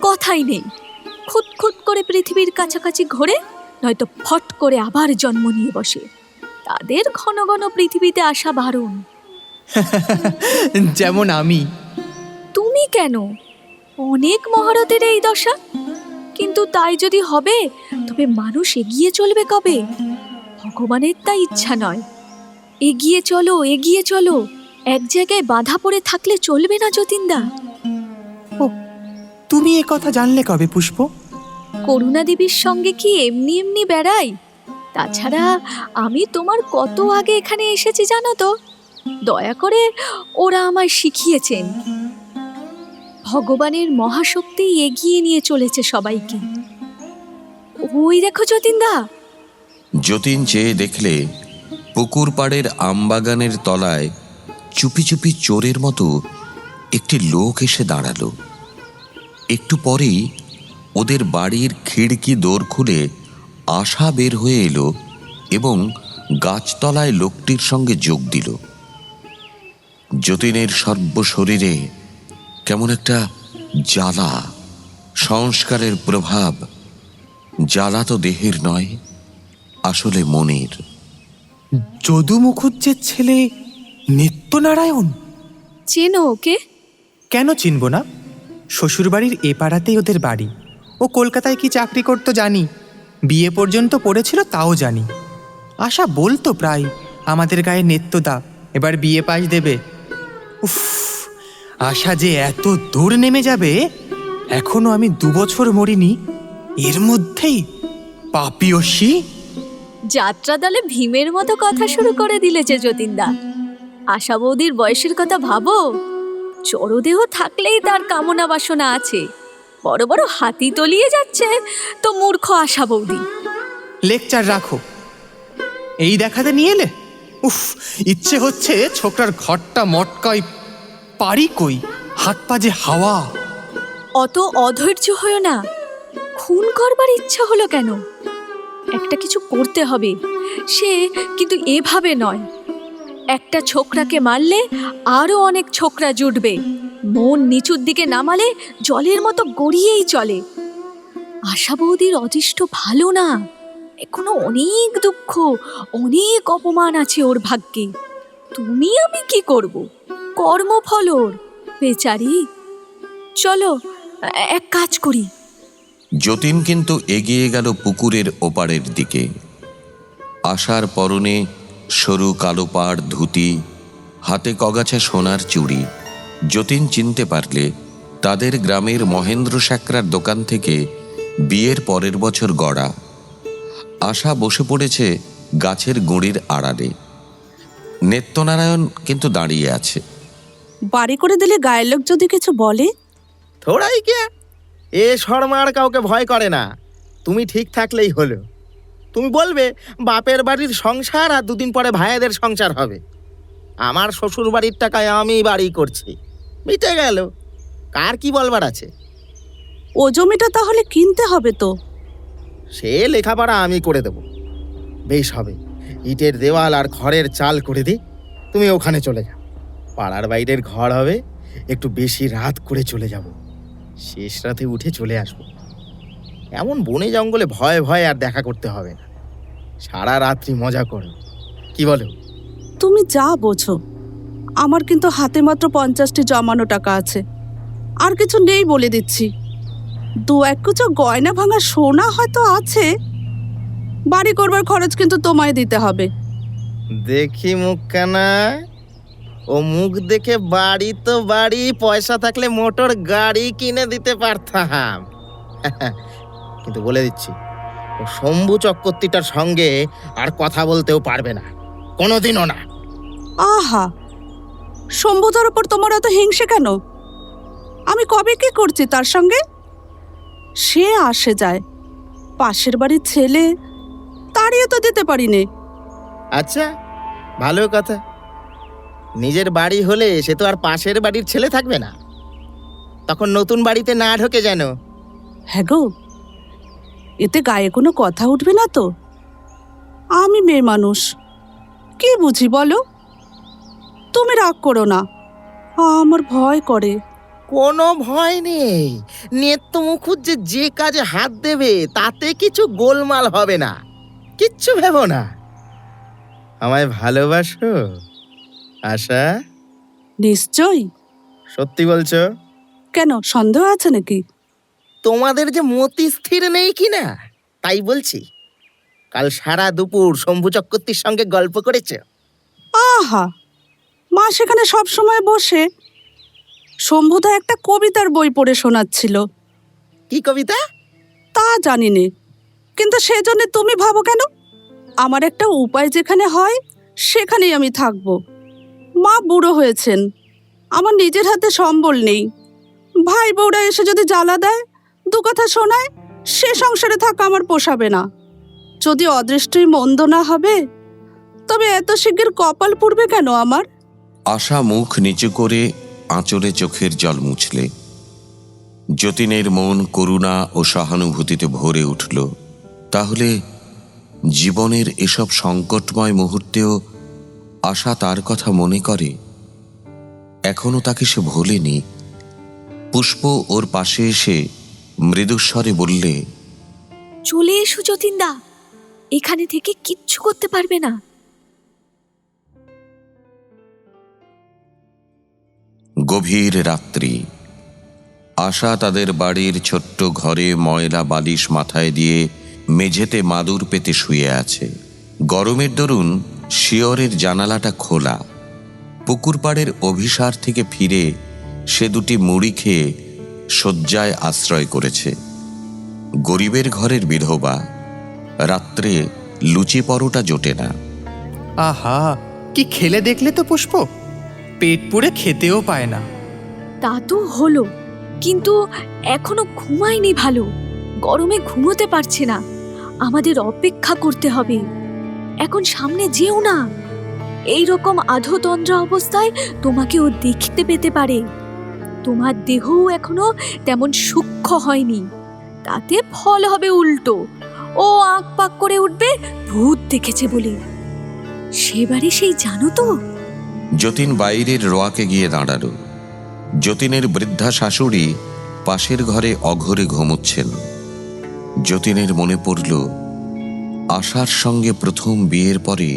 S6: কথাই নেই। খুঁত করে পৃথিবীর কাছাকাছি ঘোরে, নয়তো ফট করে আবার জন্ম নিয়ে বসে। তাদের ঘন ঘন পৃথিবীতে আসা বারণ।
S5: যেমন আমি।
S6: তুমি কেন? অনেক মহারথের এই দশা। কিন্তু তাই যদি হবে, তবে মানুষ এগিয়ে চলবে কবে? ভগবানের তা ইচ্ছা নয়। এগিয়ে চলো, এগিয়ে চলো। এক জায়গায় বাধা পড়ে থাকলে চলবে না যতীনদা।
S5: ও, তুমি এ কথা জানলে কবে পুষ্প?
S6: করুণা দেবীর সঙ্গে কি এমনি এমনি বেড়াই? তাছাড়া আমি তোমার কত আগে এখানে এসেছি জানো তো। দয়া করে ওরা আমায় শিখিয়েছেন। ভগবানের মহাশক্তি এগিয়ে নিয়ে চলেছে সবাইকে। ওই দেখো যতীনদা।
S3: যতীন চেয়ে দেখলে পুকুর পাড়ের আমবাগানের তলায় চুপি চুপি চোরের মতো একটি লোক এসে দাঁড়ালো। একটু পরেই ওদের বাড়ির খিড়কি দোর খুলে আশা বের হয়ে এলো এবং গাছতলায় লোকটির সঙ্গে যোগ দিল। যতীনের সর্বশরীরে কেমন একটা জ্বালা, সংস্কারের প্রভাব। জ্বালা তো দেহের নয়, আসলে মনের।
S5: যদু মুখুজ্জের ছেলে নিত্যনারায়ণ।
S6: চেনো ওকে?
S5: কেন চিনব না? শ্বশুরবাড়ির এ পাড়াতেই ওদের বাড়ি। ও কলকাতায় কি চাকরি করতো জানি, বিয়ে পর্যন্ত পড়েছিল তাও জানি। আশা বলতো প্রায়, আমাদের গায়ে নেত্যদা, এবার বিয়ে পাশ দেবে। উফ, আশা যে এত দূর নেমে যাবে, এখনো আমি 2 বছর মরিনি, এর মধ্যেই পাপিয়সী।
S6: যাত্রা দলে ভীমের মতো কথা শুরু করে দিলেছে যতীনদা। আশা বৌদির বয়সের কথা ভাবো। জড়দেহ থাকলেই তার কামনা বাসনা আছে। বড় বড় হাতি তলিয়ে যাচ্ছে তো মূর্খ আশা বৌদি।
S5: লেকচার রাখো, এই দেখাতে নিয়ে এলে। উফ, ইচ্ছে হচ্ছে ছোকরার ঘরটা মটকায় পারি কই, হাত পা যে হাওয়া।
S6: অত অধৈর্য হয়েও না। খুন করবার ইচ্ছা হলো কেন? একটা কিছু করতে হবে, সে কিন্তু এভাবে নয়। একটা ছোকরাকে মারলে আরো অনেক ছোকরা জুটবে। মন নিচুর দিকে নামালে জলের মতো গড়িয়েই চলে। আশা বৌদির অদৃষ্ট ভালো না। এখনো অনেক দুঃখ, অনেক অপমান আছে ওর ভাগ্যে। তুমি আমি কি করব? কর্মফল ওর, বেচারি। চলো এক কাজ করি।
S3: যতীন কিন্তু এগিয়ে গেল পুকুরের ওপারের দিকে। আশার পরনে সরু কালো পাড় ধুতি, হাতে কগাছা সোনার চুড়ি। যতীন চিনতে পারলে তাদের গ্রামের মহেন্দ্র সাকরার দোকান থেকে বিয়ের পরের বছর গড়া। আশা বসে পড়েছে গাছের গুঁড়ির আড়ালে। নেত্যনারায়ণ কিন্তু দাঁড়িয়ে আছে।
S1: বাড়ি করে দিলে গায়ের লোক যদি কিছু বলে?
S9: থোড়াই কে, এ শর্মার কাউকে ভয় করে না। তুমি ঠিক থাকলেই হলো। তুমি বলবে বাপের বাড়ির সংসার, আর দুদিন পরে ভাইয়েদের সংসার হবে। আমার শ্বশুর বাড়ির টাকায় আমি বাড়ি করছি, মিটে গেল। কার কি বলবার আছে?
S1: ও জমিটা তাহলে কিনতে হবে তো।
S9: সে লেখাপড়া আমি করে দেব, বেশ হবে। ইটের দেওয়াল আর খড়ের চাল করে দিই, তুমি ওখানে চলে যাও। পাড়ার বাইরের ঘর হবে, একটু বেশি রাত করে চলে যাব। শেষ রাতে উঠে চলে আসবো। এমন বনে জঙ্গলে ভয়ে ভয়ে আর দেখা করতে হবে না। সারা রাত্রি মজা করো, কি বলো?
S1: তুমি যা বোঝো। আমার কিন্তু হাতে মাত্র 50টি জমানো টাকা আছে, আর কিছু নেই বলে দিচ্ছি। 2-1 কুচো গয়না ভাঙা সোনা হয়তো আছে। বাড়ি করবার খরচ কিন্তু তোমায় দিতে হবে।
S9: দেখি মুখখানা। ও মুখ দেখে বাড়ি তো বাড়ি, পয়সা থাকলে মোটর গাড়ি কিনে দিতে পারতাম। কিন্তু বলে দিচ্ছি, ও শম্ভু চক্রবর্তীটার সঙ্গে আর কথা বলতেও পারবে না, কোনোদিনও না।
S1: আহা, শম্ভুদার ওপর তোমার এত হিংসে কেন? আমি কবে কি করছি তার সঙ্গে? সে আসে যায়, পাশের বাড়ির ছেলে, তাড়িয়ে তো দিতে পারিনি।
S9: আচ্ছা, ভালো কথা। নিজের বাড়ি হলে সে তো আর পাশের বাড়ির ছেলে থাকবে না। তখন নতুন বাড়িতে না ঢোকে যেন।
S1: হ্যাঁ গো, এতে গায়ে কোনো কথা উঠবে না তো? আমি মেয়ে মানুষ, কি বুঝি বলো? তুমি রাগ করো না, আমার ভয় করে।
S9: কোনো ভয় নেই। নেত্য মুখুজ্জে যে কাজে হাত দেবে তাতে কিছু গোলমাল হবে না, কিচ্ছু ভেবো না। আমায় ভালোবাসো আশা?
S1: নিশ্চয়ই।
S9: সত্যি বলছো?
S1: কেন, সন্দেহ আছে নাকি?
S9: তোমাদের যে মতি স্থির নেই কি না, তাই বলছি। কাল সারা দুপুর শম্ভু চক্রবর্তীর সঙ্গে গল্প করেছে।
S1: আহা, মা সেখানে সব সময় বসে। শম্ভুদা একটা কবিতার বই পড়ে শোনাচ্ছিল।
S9: কি কবিতা?
S1: তা জানি নে, কিন্তু সেজন্য তুমি ভাবো কেন? আমার একটা উপায় যেখানে হয় সেখানেই আমি থাকব। মা বুড়ো হয়েছেন, আমার নিজের হাতে সম্বল নেই। ভাই বউরা এসে যদি জ্বালা দেয়, দু কথা শোনায়, সে সংসারে থাকা আমার পোষাবে না। যদি অদৃষ্টই মন্দ না হবে, তবে এত শিগগির কপাল পুড়বে কেন আমার?
S3: আশা মুখ নিচু করে আঁচলে চোখের জল মুছলে। যতীনের মন করুণা ও সহানুভূতিতে ভরে উঠল। তাহলে জীবনের এসব সংকটময় মুহূর্তেও আশা তার কথা মনে করে, এখনো তাকে সে ভোলেনি। পুষ্প ওর পাশে এসে মৃদুস্বরে বললে,
S6: চলে এসো যতীনদা, এখানে থেকে কিচ্ছু করতে পারবে না।
S3: গভীর রাত্রি। আশা তাদের বাড়ির ছোট্ট ঘরে ময়লা বালিশ মাথায় দিয়ে মেঝেতে মাদুর পেতে শুয়ে আছে। গরমের দরুন শিয়রের জানালাটা খোলা। পুকুর পাড়ের অভিসার থেকে ফিরে সে দুটি মুড়ি খেয়ে শয্যায় আশ্রয় করেছে। গরিবের ঘরের বিধবা, রাত্রে লুচি পরোটা জোটে না।
S5: আহা, কি খেলে দেখলে তো পুষ্প, পেট পুড়ে খেতেও পায় না।
S6: তা তো হলো, কিন্তু এখনো ঘুমায়নি ভালো। গরমে ঘুমোতে পারছে না, আমাদের অপেক্ষা করতে হবে। এখন সামনে যেও না, এই রকম আধতন্দ্রা অবস্থায় তোমাকে ও দেখতে পেতে পারে। তোমার দেহও এখনো তেমন সূক্ষ্ম হয়নি, তাতে ফল হবে উল্টো। ও আঁক পাক করে উঠবে ভূত দেখেছে বলে। সেবারে সেই জানো তো।
S3: যতীন বাইরের রোয়াকে গিয়ে দাঁড়ালো। যতীনের বৃদ্ধা শাশুড়ি পাশের ঘরে অঘরে ঘুমোচ্ছেন। যতীনের মনে পড়ল, আশার সঙ্গে প্রথম বিয়ের পরে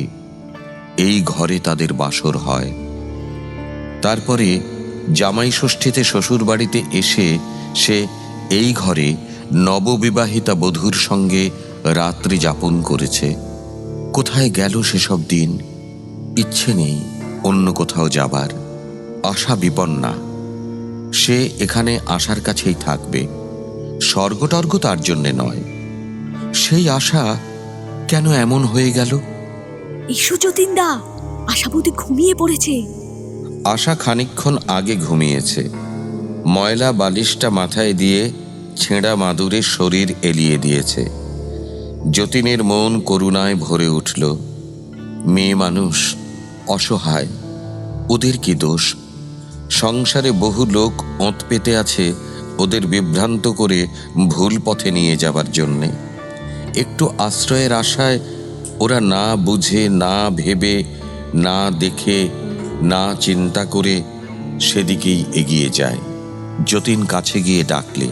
S3: এই ঘরে তাদের বাসর হয়। তারপরে জামাই ষষ্ঠীতে শ্বশুর বাড়িতে এসে সে এই ঘরে নববিবাহিতা বধূর সঙ্গে রাত্রি যাপন করেছে। কোথায় গেল সেসব দিন? ইচ্ছে নেই অন্য কোথাও যাবার। আশা বিপন্না। সে এখানে আশার কাছেই থাকবে, স্বর্গটর্গ তার জন্যে নয়। সেই আশা কেন এমন হয়ে গেল?
S6: এসো যতীনদা, আশাবতী ঘুমিয়ে পড়েছে।
S3: আশা খানিকক্ষণ আগে ঘুমিয়েছে। ময়লা বালিশটা মাথায় দিয়ে ছেঁড়া মাদুরের শরীর এলিয়ে দিয়েছে। যতীনের মন করুণায় ভরে উঠল। মেয়ে মানুষ, অসহায়, ওদের কি দোষ? সংসারে বহু লোক ওঁত পেতে আছে ওদের বিভ্রান্ত করে ভুল পথে নিয়ে যাবার জন্যে। একটু আশ্রয়ের আশায় ওরা না বুঝে, না ভেবে, না দেখে, না চিন্তা করে সেদিকেই এগিয়ে যায়। যতীন কাছে গিয়ে ডাকলে,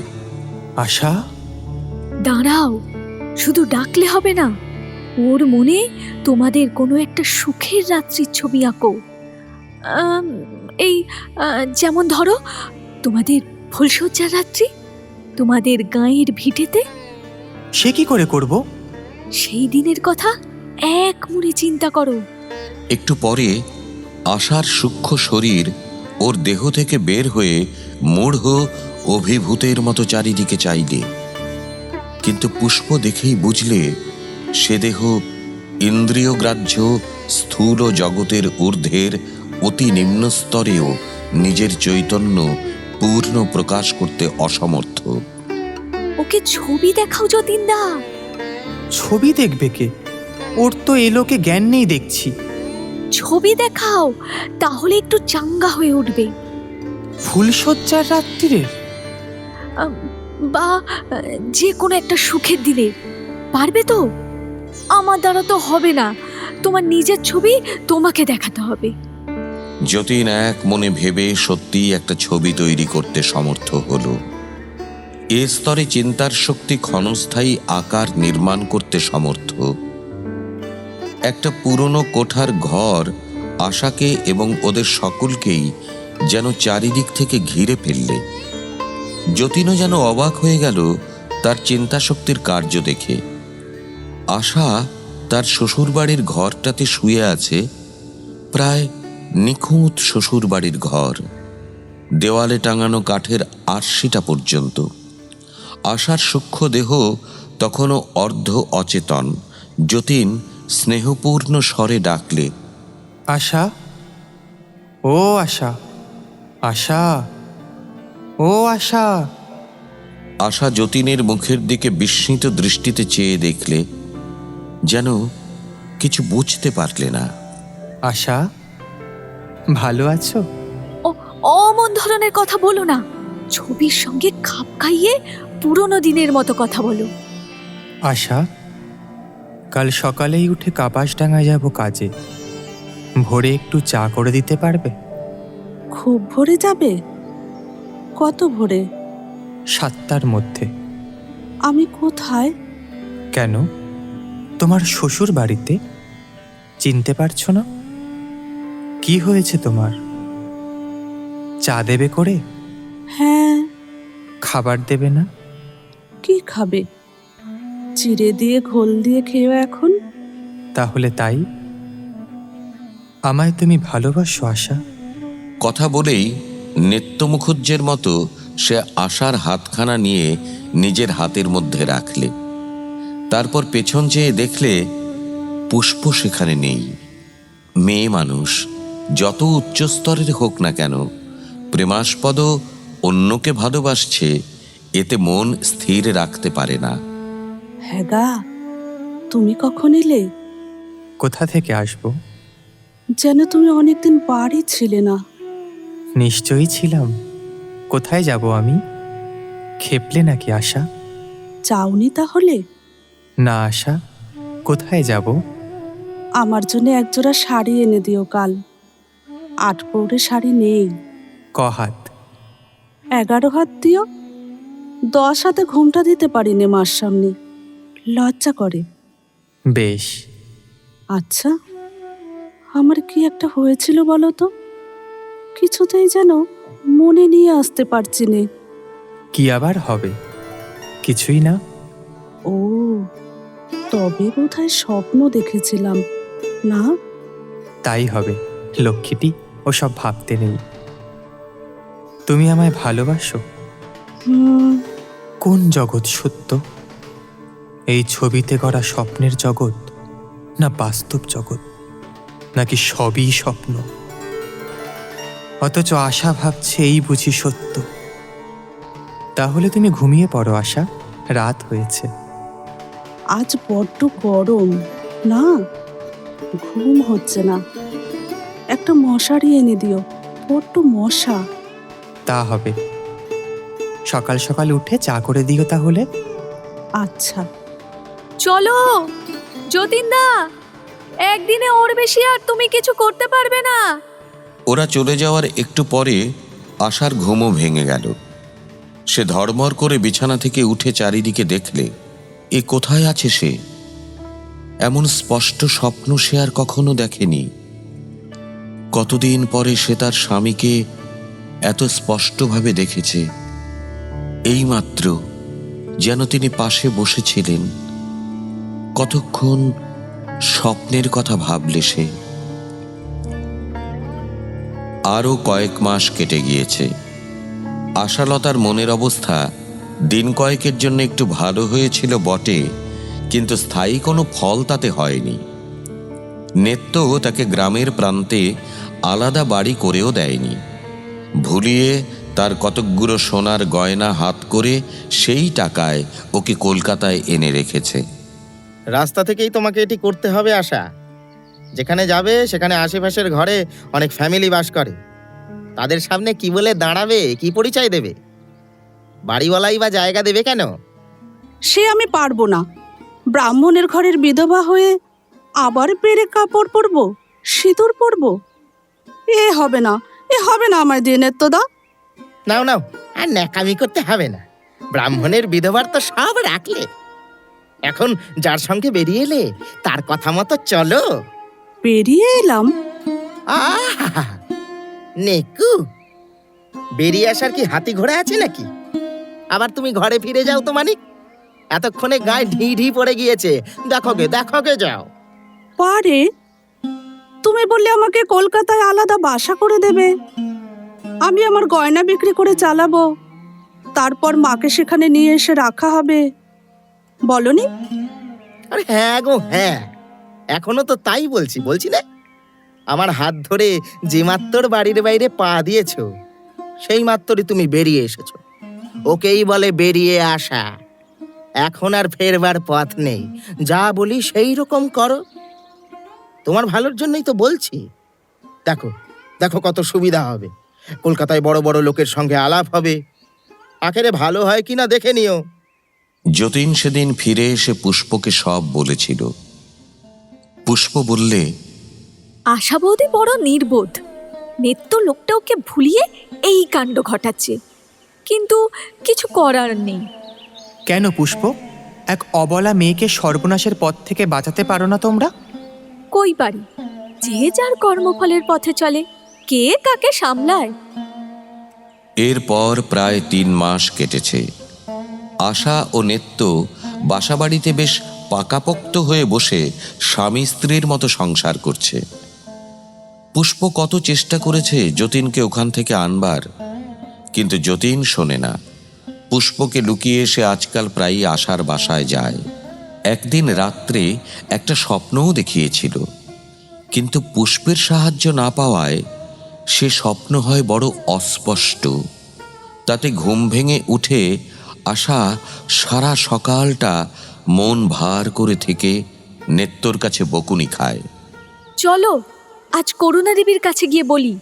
S5: আশা,
S6: দাঁড়াও, শুধু ডাকলে হবে না, ওর মনে তোমাদের কোনো একটা সুখের রাত্রির ছবি আঁকো। এই যেমন ধরো তোমাদের ফুলশয্যার রাত্রি, তোমাদের গাঁয়ের ভিটেতে।
S5: সে কি করে করব?
S6: সেই দিনের কথা এক মনে চিন্তা করো।
S3: একটু পরে আশার সূক্ষ্ম শরীর ওর দেহ থেকে বের হয়ে মূঢ় অভিভূতের মতো চারিদিকে চাইলে, কিন্তু পুষ্প দেখেই বুঝলে সে দেহ ইন্দ্রিয়গ্রাহ্য স্থূল জগতের ঊর্ধ্বের অতি নিম্ন স্তরেও নিজের চৈতন্য পূর্ণ প্রকাশ করতে অসমর্থ।
S6: ওকে ছবি দেখাও যতীনদা।
S5: ছবি দেখবে কে? ওর তো এলোকে জ্ঞান নেই দেখছি।
S6: ছবি দেখাও, তাহলে একটু চাঙ্গা হয়ে উঠবে।
S5: ফুলশয্যার রাত্রিরে?
S6: বা যে কোনো একটা সুখের দিনে। পারবে তো? আমার দ্বারা তো হবে না, তোমার নিজের ছবি তোমাকে দেখাতে হবে।
S3: যতীন এক মনে ভেবে সত্যিই একটা ছবি তৈরি করতে সমর্থ হল। এ স্তরে চিন্তার শক্তি ক্ষণস্থায়ী আকার নির্মাণ করতে সমর্থ। একটা পুরনো কোঠার ঘর আশাকে এবং ওদের সকলকেই যেন চারিদিক থেকে ঘিরে ফেললে। যতীনও যেন অবাক হয়ে গেল তার চিন্তা শক্তির কার্য দেখে। আশা তার শ্বশুরবাড়ির ঘরটাতে শুয়ে আছে, প্রায় নিখুঁত শ্বশুরবাড়ির ঘর, দেওয়ালে টাঙানো কাঠের আরশিটা পর্যন্ত। আশার সূক্ষ্ম দেহ তখনও অর্ধ অচেতন। যতীন স্নেহপূর্ণ স্বরে ডাকলে,
S5: আশা, ও আশা, আশা, ও আশা।
S3: আশা যতীনের মুখের দিকে বিস্মিত দৃষ্টিতে চেয়ে দেখলে, যেন কিছু বুঝতে পারলে না।
S5: আশা, ভালো আছো?
S6: ও অমন ধরনের কথা বলো না, ছবির সঙ্গে খাপ খাইয়ে পুরনো দিনের মতো কথা বলো।
S5: আশা, কাল সকালেই উঠে কাপাসডাঙ্গায় যাব কাজে। ভোরে একটু চা করে দিতে পারবে?
S10: খুব ভোরে যাবে? কত ভোরে?
S5: 7টার মধ্যে।
S10: আমি কোথায়?
S5: কেন, তোমার শ্বশুর বাড়িতে। চিনতে পারছো না? কি হয়েছে তোমার? চা দেবে করে?
S10: হ্যাঁ।
S5: খাবার দেবে না?
S10: কি খাবে? চিড়ে দিয়ে ঘোল দিয়ে খেয়েও এখন।
S5: তাহলে তাই। আমায় তুমি ভালোবাসো আশা?
S3: কথা বলেই নিত্য মুখুজ্জের মতো সে আশার হাতখানা নিয়ে নিজের হাতের মধ্যে রাখলে। তারপর পেছন চেয়ে দেখলে পুষ্প সেখানে নেই। মেয়ে মানুষ যত উচ্চস্তরের হোক না কেন, প্রেমাস্পদ অন্যকে ভালোবাসছে, এতে মন স্থির রাখতে পারে না।
S10: হ্যাঁ গা, তুমি কখন এলে?
S5: কোথা থেকে আসবো?
S10: যেন তুমি অনেকদিন বাড়ি ছিলে না।
S5: নিশ্চয়ই ছিলাম। কোথায় যাব আমি? খেপলে নাকি আশা?
S10: চাওনি তাহলে?
S5: না আশা, কোথায় যাব?
S10: আমার জন্য একজোড়া শাড়ি এনে দিও কাল। 8 পৌরে শাড়ি নেই।
S5: কহাত?
S10: 11 হাত দিও। 10 হাতে ঘুমটা দিতে পারিনি মার সামনে, লজ্জা করে।
S5: বেশ।
S10: আচ্ছা, আমার কি একটা হয়েছিল বলো তো? কিছুতেই যেন মনে নিয়ে আসতে পারছি নে।
S5: কি আবার হবে? কিছুই না।
S10: ও, তবে বোধহয় স্বপ্ন দেখেছিলাম না?
S5: তাই হবে লক্ষ্মীটি, ওসব ভাবতে নেই। তুমি আমায় ভালোবাসো?
S10: হুম,
S5: কোন জগৎ সত্য? এই ছবিতে গড়া স্বপ্নের জগৎ, না বাস্তব জগৎ, নাকি সবই স্বপ্ন? অথচ আশা ভাবছে এই বুঝি সত্য। তাহলে তুমি ঘুমিয়ে পড়ো আশা, রাত হয়েছে।
S10: আজ বড্ড গরম না, ঘুম হচ্ছে না। একটা মশারি এনে দিও, বড্ড মশা।
S5: তা হবে, সকাল সকাল উঠে চা করে দিও তাহলে।
S10: আচ্ছা।
S6: চলো যতীনদা, একদিনে ওর বেশি আর তুমি কিছু করতে পারবে না।
S3: ওরা চলে যাওয়ার একটু পরে আশার ঘুমও ভেঙে গেল। সে ধড়মড় করে বিছানা থেকে উঠে চারিদিকে দেখলে এ কোথায় আছে সে? এমন স্পষ্ট স্বপ্ন সে আর কখনো দেখেনি। কতদিন পরে সে তার স্বামীকে এত স্পষ্টভাবে দেখেছে। এইমাত্র যেন তিনি পাশে বসেছিলেন। কতক্ষণ স্বপ্নের কথা ভাবলে সে। আরও কয়েক মাস কেটে গিয়েছে। আশালতার মনের অবস্থা দিন কয়েকের জন্য একটু ভালো হয়েছিল বটে, কিন্তু স্থায়ী কোনো ফল তাতে হয়নি। নেত্য তাকে গ্রামের প্রান্তে আলাদা বাড়ি করেও দেয়নি। ভুলিয়ে তার কতকগুলো সোনার গয়না হাত করে সেই টাকায় ওকে কলকাতায় এনে রেখেছে।
S9: রাস্তা থেকেই তোমাকে এটি করতে হবে আশা। যেখানে যাবে সেখানে আশেপাশের ঘরে অনেক ফ্যামিলি বাস করে। তাদের সামনে কি বলে দাঁড়াবে, কি পরিচয় দেবে? বাড়িওয়ালাই বা জায়গা দেবে কেন?
S10: সে আমি পারবো না। ব্রাহ্মণের ঘরের বিধবা হয়ে আবার পেরে কাপড় পরবো, সিঁদুর পরবো? এ হবে না, এ হবে না আমায় দিয়ে নেত্তদা।
S9: নাও নাও, আর ন্যাকামি করতে হবে না। ব্রাহ্মণের বিধবার তো সব রাখলে, এখন যার সঙ্গে বেরিয়ে এলে তার কথা মতো চলো।
S10: বেরিয়ে এলাম?
S9: আহা, নেকু, বেরিয়ে আসার কি হাতি ঘোড়া আছে নাকি? আবার তুমি ঘরে ফিরে যাও তো মানিক। এতক্ষণে গায়ে ঢি ঢি পড়ে গিয়েছে। দেখো গে যাও।
S10: পারে, তুমি বললে আমাকে কলকাতায় আলাদা বাসা করে দেবে, আমি আমার গয়না বিক্রি করে চালাবো, তারপর মাকে সেখানে নিয়ে এসে রাখা হবে, বলনি?
S9: আরে হ্যাঁ গো হ্যাঁ, এখনো তো তাই বলছি না? আমার হাত ধরে যে মাত্র বাড়ির বাইরে পা দিয়েছো, সেই মাত্রই তুমি বেরিয়ে এসেছো। ওকেই বলে বেরিয়ে আসা। এখন আর ফেরবার পথ নেই। যা বলি সেই রকম করো। তোমার ভালোর জন্যই তো বলছি। দেখো কত সুবিধা হবে। কলকাতায় বড় বড় লোকের সঙ্গে আলাপ হবে। আখেরে ভালো হয় কিনা দেখে নিও।
S3: যতীন সেদিন ফিরে এসে পুষ্পকে সব বলেছিল। পুষ্প বললে,
S6: আশা বৌদি বড় নির্বোধ। নেত্য লোকটা ওকে ভুলিয়ে এই কাণ্ড ঘটাচ্ছে, কিন্তু কিছু করার নেই।
S5: কেন পুষ্প, এক অবলা মেয়েকে সর্বনাশের পথ থেকে বাঁচাতে পারো না তোমরা?
S6: কই পারি, যে যার কর্মফলের পথে চলে, কে কাকে সামলায়।
S3: এরপর প্রায় 3 মাস কেটেছে। আশা ও নেত্য বাসাবাড়িতে বেশ পাকাপোক্ত হয়ে বসে স্বামী স্ত্রীর মতো সংসার করছে। পুষ্প কত চেষ্টা করেছে যতীনকে ওখান থেকে আনবার, কিন্তু যতীন শোনে না। পুষ্পকে লুকিয়ে এসে আজকাল প্রায়ই আশার বাসায় যায়। একদিন রাত্রে একটা স্বপ্নও দেখিয়েছিল, কিন্তু পুষ্পের সাহায্য না পাওয়ায় সে স্বপ্ন হয় বড় অস্পষ্ট। তাতে ঘুম ভেঙে উঠে আশা সারা সকালটা মন ভার করে থেকে নেত্তর কাছে বকুনি খায়।
S6: চলো আজ করুণা দেবীর কাছে গিয়ে বলি।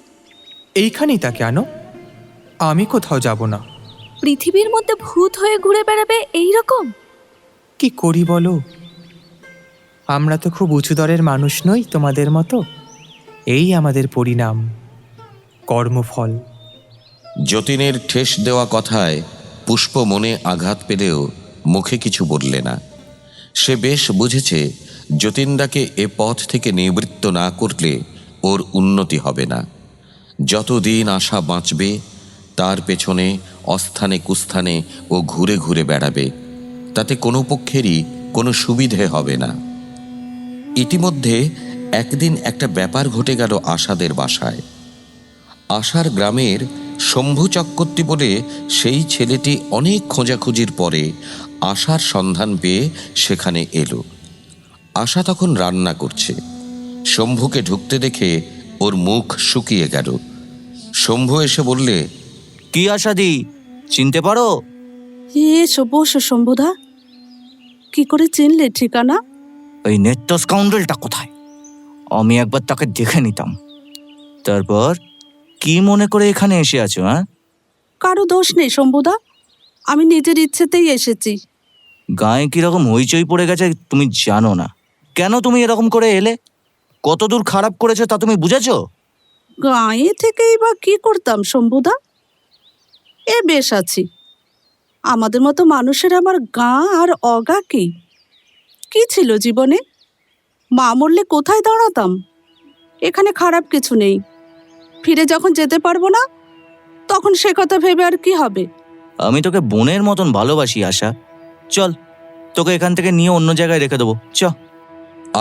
S5: এইখানেই তাকে আনো, আমি কোথাও যাব না।
S6: পৃথিবীর মধ্যে ভূত হয়ে ঘুরে বেড়াবে এই রকম?
S5: কি করি বলো, আমরা তো খুব উঁচু দরের মানুষ নই তোমাদের মতো। এই আমাদের পরিণাম, কর্মফল।
S3: যতীনের ঠেস দেওয়া কথায় পুষ্প মনে আঘাত পেলেও মুখে কিছু বললে না। সে বেশ বুঝেছে যতীনদাকে এ পথ থেকে নিবৃত্ত না করলে ওর উন্নতি হবে না। যতদিন আশা বাঁচবে তার পেছনে অস্থানে কুস্থানে ও ঘুরে ঘুরে বেড়াবে, তাতে কোনো পক্ষেরই কোনো সুবিধে হবে না। ইতিমধ্যে একদিন একটা ব্যাপার ঘটে গেল আশাদের বাসায়। আশার গ্রামের শম্ভু চক্রবর্তী বলে সেই ছেলেটি অনেক খোঁজাখুঁজির পরে আশার সন্ধান পেয়ে সেখানে এলো। আশা তখন রান্না করছে। শম্ভুকে ঢুকতে দেখে ওর মুখ শুকিয়ে গেল। শম্ভু এসে বললে,
S11: কি আশাদি, চিনতে পারো?
S10: এসো বসো শম্ভুদা। কি করে চিনলে ঠিকানা?
S11: ওই নেত্য স্কাউন্ডেলটা কোথায়? আমি একবার তাকে দেখে নিতাম। তারপর কি মনে করে এখানে এসে আছো? হ্যাঁ,
S10: কারো দোষ নেই শম্ভুদা, আমি নিজের ইচ্ছেতেই এসেছি।
S11: গায়ে কিরকম হইচই পড়ে গেছে তুমি জানো না? কেন তুমি এরকম করে এলে? কতদূর খারাপ করেছো তা তুমি বুঝেছো?
S10: গাঁয়ে থেকেই বা কি করতাম শম্ভুদা? এ বেশ আছি। আমাদের মতো মানুষের আবার গাঁ আর অগা কি? কি ছিল জীবনে? মা মরলে কোথায় দাঁড়াতাম? এখানে খারাপ কিছু নেই। ফিরে যখন যেতে পারবো না, তখন সে কথা ভেবে আর কি হবে?
S11: আমি তোকে বোনের মতন ভালোবাসি আশা। চল, তোকে এখান থেকে নিয়ে অন্য জায়গায় রেখে দেবো। চ।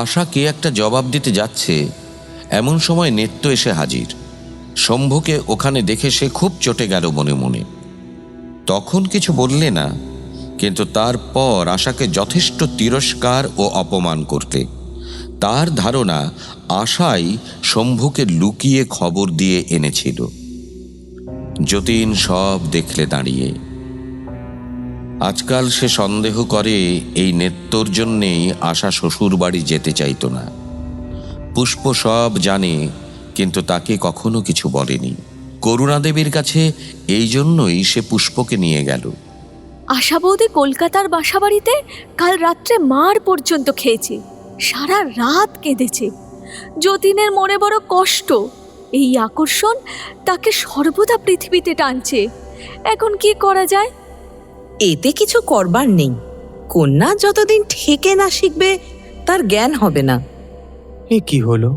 S3: আশা কে একটা জবাব দিতে যাচ্ছে, এমন সময় নেত্য এসে হাজির। শম্ভুকে ওখানে দেখে সে খুব চটে গেল মনে মনে। তখন কিছু বললে না, কিন্তু তারপর আশাকে যথেষ্ট তিরস্কার ও অপমান করতে। তার ধারণা আশাই শম্ভুকে লুকিয়ে খবর দিয়ে এনেছিল। যতীন সব দেখলে দাঁড়িয়ে। আজকাল সে সন্দেহ করে এই নেত্যর জন্যেই আশা শ্বশুর বাড়ি যেতে চাইত না। পুষ্প সব জানে, কিন্তু তাকে কখনো কিছু বলেনি। করুণাদেবীর কাছে এই জন্যই সে পুষ্পকে নিয়ে গেল।
S6: আশা বৌদি কলকাতার বাসাবাড়িতে কাল রাত্রে মার পর্যন্ত খেয়েছে, সারা রাত কেঁদেছে। যতীনের মনে বড় কষ্ট। এই আকর্ষণ তাকে সর্বদা পৃথিবীতে টানছে। এখন কি করা যায়?
S1: এতে কিছু করবার নেই। কন্যা যতদিন ঠেকে না শিখবে তার জ্ঞান হবে না।
S5: এ কি হলো?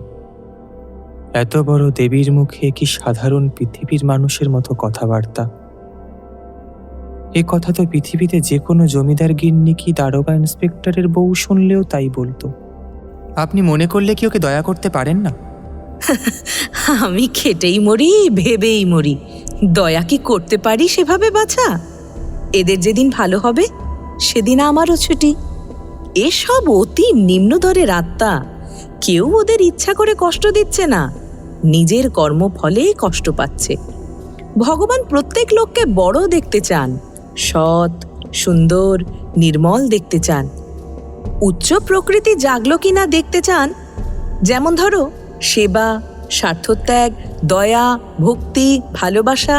S5: এত বড় দেবীর মুখে কি সাধারণ পৃথিবীর মানুষের মতো কথাবার্তা? এ কথা তো পৃথিবীতে যে কোনো জমিদার গিন্নি কি দারোগা ইন্সপেক্টরের বউ শুনলেও তাই বলতো। আপনি মনে করলে কি ওকে দয়া করতে পারেন না?
S1: আমি খেটেই মরি, ভেবেই মরি। দয়া কি করতে পারি সেভাবে বাছা? এদের যেদিন ভালো হবে সেদিন আমারও ছুটি। এসব অতি নিম্নদরের আত্মা। কেউ ওদের ইচ্ছা করে কষ্ট দিচ্ছে না, নিজের কর্মফলে কষ্ট পাচ্ছে। ভগবান প্রত্যেক লোককে বড় দেখতে চান, সৎ, সুন্দর, নির্মল দেখতে চান। উচ্চ প্রকৃতি জাগলো কিনা দেখতে চান। যেমন ধরো সেবা, স্বার্থত্যাগ, দয়া, ভক্তি, ভালোবাসা।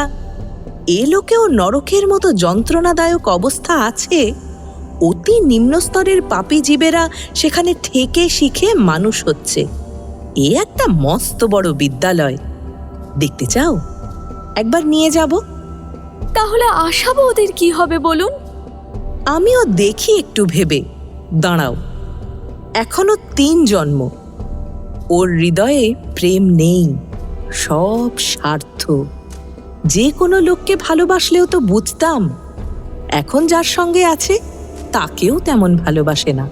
S1: এ লোকেও নরকের মতো যন্ত্রণাদায়ক অবস্থা আছে। অতি নিম্নস্তরের পাপী জীবেরা সেখানে ঠেকে শিখে মানুষ হচ্ছে। এ একটা মস্ত বড় বিদ্যালয়। দেখতে চাও? একবার নিয়ে যাব।
S6: তাহলে আশা বৌদির কি হবে বলুন?
S1: আমিও দেখি একটু ভেবে। দাঁড়াও, এখনো 3 জন্ম। ওর হৃদয়ে প্রেম নেই, সব স্বার্থ। যে কোনো লোককে ভালোবাসলেও তো বুঝতাম। এখন যার সঙ্গে আছে তাকেও তেমন ভালোবাসে না,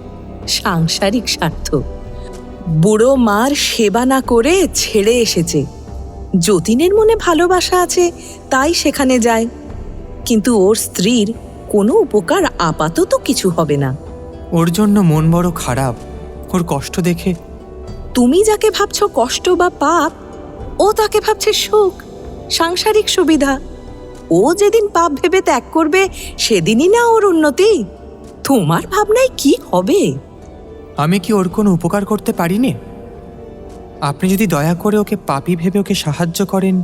S1: সাংসারিক স্বার্থ। বুড়ো মার সেবা না করে ছেড়ে এসেছে। যতীনের মনে ভালোবাসা আছে তাই সেখানে যায়, কিন্তু ওর স্ত্রীর কোনো উপকার আপাতত কিছু হবে না।
S5: ওর জন্য মন বড় খারাপ, ওর কষ্ট দেখে।
S1: তুমি যাকে ভাবছো কষ্ট বা পাপ, ও তাকে ভাবছে সুখ, সাংসারিক সুবিধা। ও যেদিন পাপ ভেবে ত্যাগ করবে সেদিনই না ওর উন্নতি। তোমার ভাবনায় কি হবে?
S5: আমি কি ওর কোনো উপকার করতে পারি নে? আপনি যদি দয়া করে ওকে পাপী ভেবে ওকে সাহায্য করেন।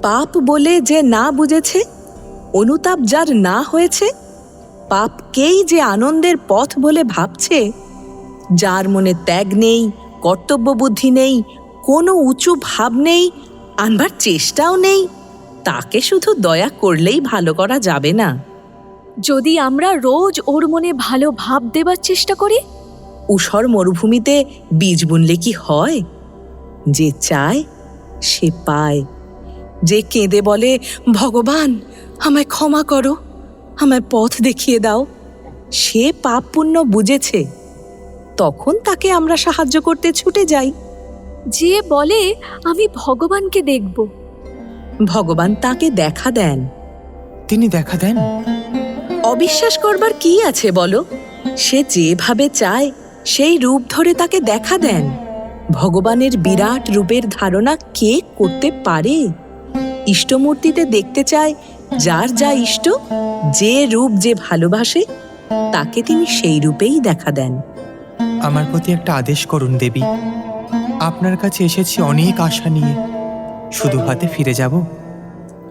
S1: পাপ বলে যে না বুঝেছে, অনুতাপ যার না হয়েছে, পাপকেই যে আনন্দের পথ বলে ভাবছে, যার মনে ত্যাগ নেই, কর্তব্য বুদ্ধি নেই, কোনো উঁচু ভাব নেই, আনবার চেষ্টাও নেই, তাকে শুধু দয়া করলেই ভালো করা যাবে না।
S6: যদি আমরা রোজ ওর মনে ভালো ভাব দেবার চেষ্টা করি?
S1: ঊষর মরুভূমিতে বীজ বুনলে কি হয়? যে চায় সে পায়। যে কেঁদে বলে, ভগবান আমায় ক্ষমা করো, আমায় পথ দেখিয়ে দাও, সে পাপ পুণ্য বুঝেছে। তখন তাকে আমরা সাহায্য করতে ছুটে যাই।
S6: যে বলে আমি ভগবানকে দেখব,
S1: ভগবান তাকে দেখা দেন।
S5: তিনি দেখা দেন?
S1: অবিশ্বাস করবার কি আছে বলো? সে যেভাবে চায় সেই রূপ ধরে তাকে দেখা দেন। ভগবানের বিরাট রূপের ধারণা কে করতে পারে? ইষ্টমূর্তিতে দেখতে চায় যার যা ইষ্ট, যে রূপ যে ভালোবাসে তাকে তিনি সেই রূপেই দেখা দেন।
S5: আমার প্রতি একটা আদেশ করুন দেবী। আপনার কাছে এসেছি অনেক আশা নিয়ে, শুধু হাতে ফিরে যাব?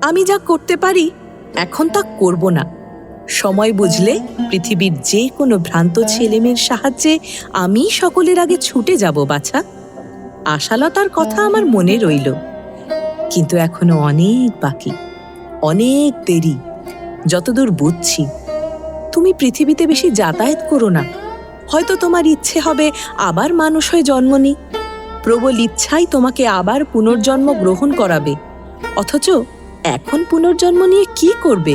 S1: আমি যা করতে পারি এখন তা করব না। সময় বুঝলে পৃথিবীর যে কোনো ভ্রান্ত ছেলেমেয়ের সাহায্যে আমি সকলের আগে ছুটে যাব বাছা। আশালতার কথা আমার মনে রইল, কিন্তু এখনো অনেক বাকি, অনেক দেরি। যতদূর বুঝছি তুমি পৃথিবীতে বেশি যাতায়াত করো না। হয়তো তোমার ইচ্ছে হবে আবার মানুষ হয়ে জন্ম নিই। প্রবল ইচ্ছাই তোমাকে আবার পুনর্জন্ম গ্রহণ করাবে, অথচ এখন পুনর্জন্ম নিয়ে কি করবে?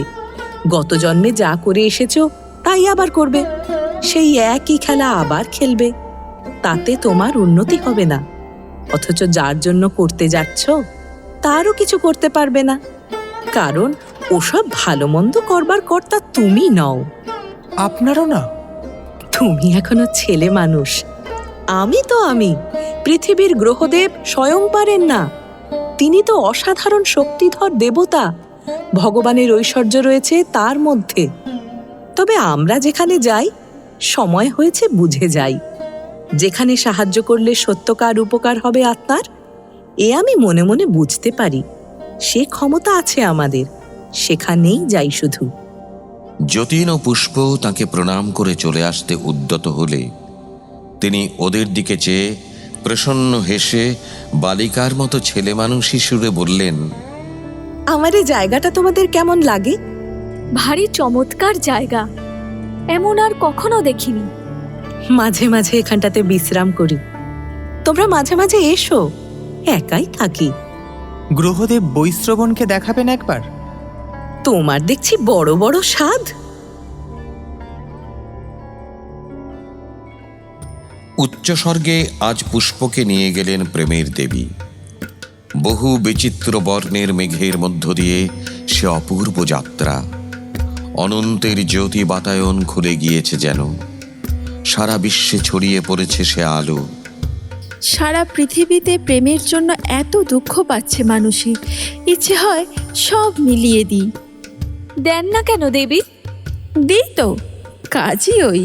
S1: গত জন্মে যা করে এসেছো তাই আবার করবে, সেই একই খেলা আবার খেলবে। তাতে তোমার উন্নতি হবে না, অথচ যার জন্য করতে যাচ্ছ তারও কিছু করতে পারবে না, কারণ ওসব ভালো মন্দ করবার কর্তা তুমি নও।
S5: আপনারও না?
S1: তুমি এখনো ছেলে মানুষ। আমি তো আমি। পৃথিবীর গ্রহদেব স্বয়ং পারেন না। তিনি তো অসাধারণ শক্তিধর দেবতা। ভগবানের ঐশ্বর্য রয়েছে তার মধ্যে। তবে আমরা যেখানে যাই সময় হয়েছে বুঝে যাই। যেখানে সাহায্য করলে সত্যকার উপকার হবে আত্মার, এ আমি মনে মনে বুঝতে পারি। সে ক্ষমতা আছে আমাদের, সেখানেই যাই শুধু।
S3: যতীন ও পুষ্প তাকে প্রণাম করে চলে আসতে উদ্যত হলে তিনি ওদের দিকে চেয়ে প্রসন্ন হেসে বালিকার মতো ছেলে মানুষই সুরে বললেন,
S1: আমার এই জায়গাটা তোমাদের কেমন লাগে?
S6: ভারী চমৎকার জায়গা, এমন আর কখনো দেখিনি।
S1: মাঝে মাঝে এখানটাতে বিশ্রাম করি। তোমরা মাঝে মাঝে এসো, একাই থাকি।
S5: গ্রহদেব বৈশ্রবণকে দেখাবেন একবার?
S1: তোমার দেখছি বড় বড় স্বাদ।
S3: উচ্চ স্বর্গে আজ পুষ্পকে নিয়ে গেলেন প্রেমের দেবী। বহু বিচিত্র বর্ণের মেঘের মধ্য দিয়ে সে অপূর্ব যাত্রা। অনন্তের জ্যোতি বাতায়ন খুলে গিয়েছে যেন, সারা বিশ্বে ছড়িয়ে পড়েছে সে আলো।
S2: সারা পৃথিবীতে প্রেমের জন্য এত দুঃখ পাচ্ছে মানুষের, ইচ্ছে হয় সব মিলিয়ে দিই।
S6: দেন না কেন দেবী?
S2: দিই তো, কাজই ওই।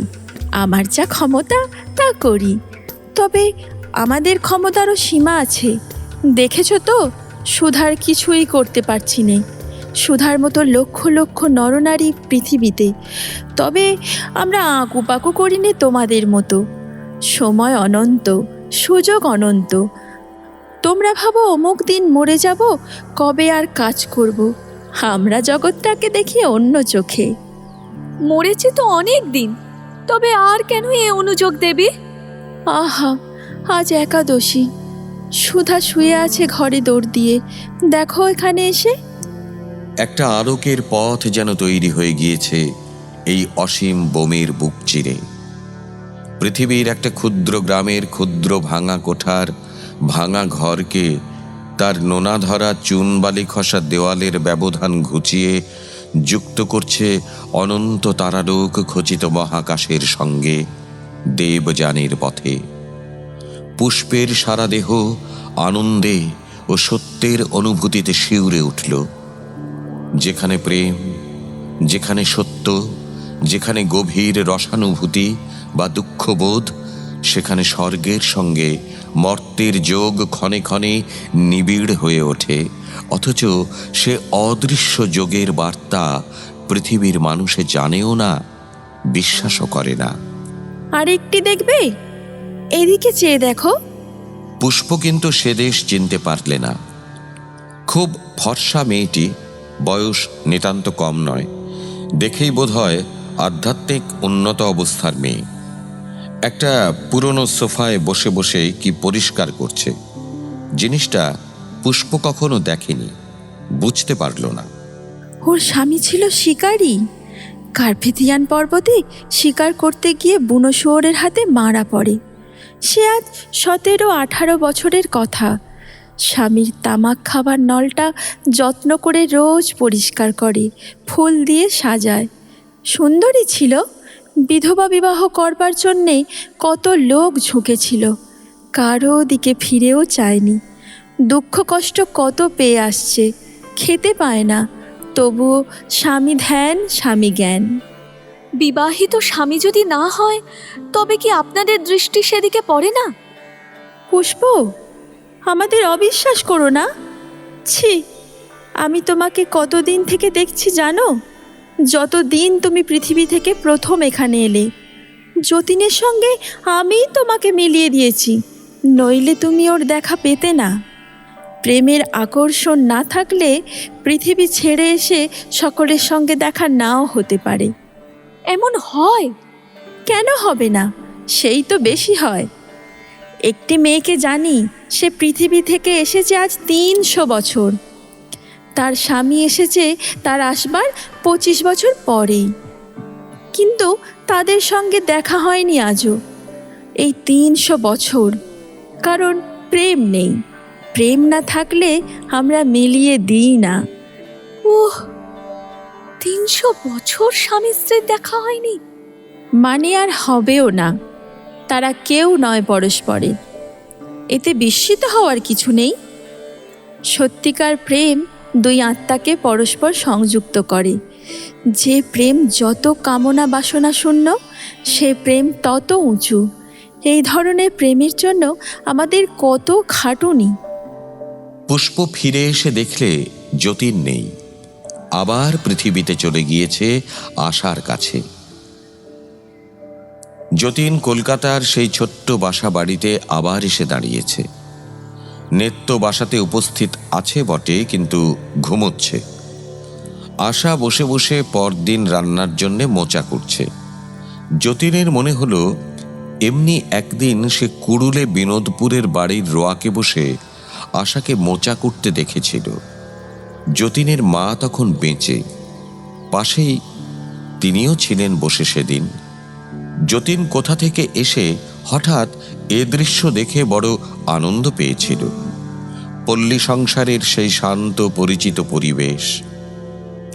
S2: আমার যা ক্ষমতা তা করি, তবে আমাদের ক্ষমতারও সীমা আছে। দেখেছ তো, সুধার কিছুই করতে পারছি নে। সুধার মতো লক্ষ লক্ষ নরনারী পৃথিবীতে, তবে আমরা আঁকুপাকু করিনি তোমাদের মতো। সময় অনন্ত, সুযোগ অনন্ত। তোমরা ভাবো অমুক দিন মরে যাব, কবে আর কাজ করব। আমরা জগৎটাকে দেখি অন্য চোখে।
S6: মরেছে তো অনেক দিন, তবে আর কেন এ অনুযোগ দেবী?
S2: আহা, আজ একাদশী। সুধা শুয়ে আছে ঘরে দৌড় দিয়ে, দেখো এখানে এসে।
S3: একটা আলোকের পথ যেন তৈরি হয়ে গিয়েছে এই অসীম বোমের বুক চিরে। পৃথিবীর একটা ক্ষুদ্র গ্রামের ক্ষুদ্র ভাঙা কোঠার ভাঙা ঘরকে তার নোনা ধরা চুন বালি খসা দেওয়ালের ব্যবধান ঘুচিয়ে যুক্ত করছে অনন্ত তারালোক খচিত মহাকাশের সঙ্গে দেবযানের পথে। পুষ্পের সারা দেহ আনন্দে ও সত্যের অনুভূতিতে শিউরে উঠল। যেখানে প্রেম, যেখানে সত্য, যেখানে গভীর রসানুভূতি বা দুঃখবোধ, সেখানে স্বর্গের সঙ্গে মর্তের যোগ ক্ষণে ক্ষণে নিবিড় হয়ে ওঠে। অথচ সে অদৃশ্য যোগের বার্তা পৃথিবীর মানুষে জানেও না, বিশ্বাসও করে না।
S2: আরেকটি দেখবে, এদিকে চেয়ে দেখো।
S3: পুষ্প কিন্তু সে দেশ চিনতে পারলে না। খুব ফর্সা মেয়েটি, বয়স নিতান্ত কম নয়, দেখেই বোধহয় আধ্যাত্মিক উন্নত অবস্থার মেয়ে। একটা পুরনো সোফায় বসে বসে কি পরিষ্কার করছে। জিনিসটা পুষ্প কখনো দেখেনি, বুঝতে পারল না।
S2: ওর স্বামী ছিল শিকারী। কার্পেথিয়ান পর্বতে শিকার করতে গিয়ে বুনো শুয়োরের হাতে মারা পড়ে। সে আজ 17-18 বছরের কথা। স্বামীর তামাক খাবার নলটা যত্ন করে রোজ পরিষ্কার করে, ফুল দিয়ে সাজায়। সুন্দরী ছিল। বিধবা বিবাহ করবার জন্যে কত লোক ঝুঁকেছিল, কারো দিকে ফিরেও চায়নি। দুঃখ কষ্ট কত পেয়ে আসছে, খেতে পায় না, তবুও স্বামী ধ্যান স্বামী জ্ঞান।
S6: বিবাহিত স্বামী যদি না হয় তবে কি আপনাদের দৃষ্টি সেদিকে পড়ে না?
S2: পুষ্প, আমাদের অবিশ্বাস করো না। ছি, আমি তোমাকে কতদিন থেকে দেখছি জানো? যতদিন তুমি পৃথিবী থেকে প্রথম এখানে এলে, যতীনের সঙ্গে আমিই তোমাকে মিলিয়ে দিয়েছি, নইলে তুমি ওর দেখা পেতে না। প্রেমের আকর্ষণ না থাকলে পৃথিবী ছেড়ে এসে সকলের সঙ্গে দেখা নাও হতে পারে।
S6: এমন হয়?
S2: কেন হবে না? সেই তো বেশি হয়। একটি মেয়েকে জানি, সে পৃথিবী থেকে এসেছে আজ 300 বছর। তার স্বামী এসেছে তার আসবার 25 বছর পরেই, কিন্তু তাদের সঙ্গে দেখা হয়নি আজও এই 300 বছর। কারণ প্রেম নেই। প্রেম না থাকলে আমরা মিলিয়ে দিই না।
S6: ওহ, 300 বছর স্বামী স্ত্রীর দেখা হয়নি?
S2: মানে আর হবেও না। তারা কেউ নয় পরস্পরের। এতে বিস্মিত হওয়ার কিছু নেই। সত্যিকার প্রেম দুই আত্মাকে পরস্পর সংযুক্ত করে। যে প্রেম যত কামনা বাসনা শূন্য, সে প্রেম তত উঁচু। এই ধরনের প্রেমের জন্য আমাদের কত খাটুনি।
S3: পুষ্প ফিরে এসে দেখলে যতীন নেই, আবার পৃথিবীতে চলে গিয়েছে আশার কাছে। যতীন কলকাতার সেই ছোট্ট বাসা বাড়িতে আবার এসে দাঁড়িয়েছে। নেত্য বাসাতে উপস্থিত আছে বটে, কিন্তু ঘুমোচ্ছে। আশা বসে বসে পরদিন রান্নার জন্যে মোচা করছে। যতীনের মনে হলো এমনি একদিন সে কুড়ুলে বিনোদপুরের বাড়ির রোয়াকে বসে আশাকে মোচা করতে দেখেছিল। যতীনের মা তখন বেঁচে, পাশেই তিনিও ছিলেন বসে সেদিন। যতীন কোথা থেকে এসে হঠাৎ এ দৃশ্য দেখে বড় আনন্দ পেয়েছিল। পল্লী সংসারের সেই শান্ত পরিচিত পরিবেশ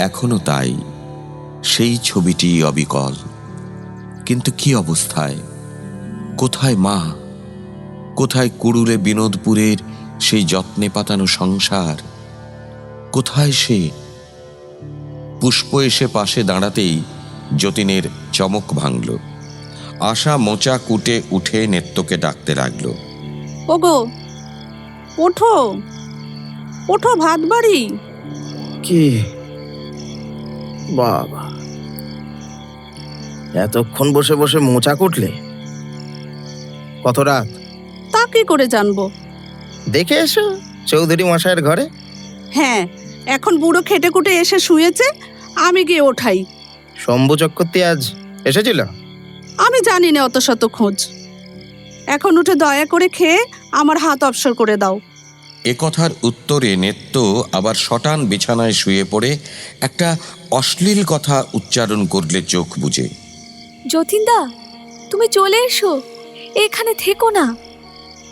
S3: এখনো তাই, সেই ছবিটি অবিকল। কিন্তু কি অবস্থায়? কোথায় মা? কোথায় কুড়ুলে বিনোদপুরের সেই যত্নে পাতানো সংসার? কোথায় সে? পুষ্প এসে পাশে দাঁড়াতেই যতীনের চমক ভাঙল। আশা মোচা কুটে উঠে নেত্যকে ডাকতে লাগলো।
S10: ওগো, ওঠো ওঠো, ভাত বাড়ি।
S9: কি বাবা, এতক্ষণ বসে বসে মোচা কুটলে? কত রাত?
S10: তা কি করে জানবো?
S9: দেখে এসো চৌধুরী মশাইয়ের ঘরে।
S10: হ্যাঁ, এখন বুড়ো খেটে খুটে এসে শুয়েছে, আমি গিয়ে ওঠাই।
S9: শম্ভু চক্রবর্তী আজ এসেছিল?
S10: আমি জানি না অত শত খোঁজ। এখন উঠে দয়া করে খেয়ে আমার হাত অবসর করে দাও।
S3: এ কথার উত্তরে নেত্য আবার শটান বিছানায় শুয়ে পড়ে একটা অশ্লীল কথা উচ্চারণ করলে চোখ বুজে।
S6: যতীনদা, তুমি চলে এসো, এখানে থেকো না।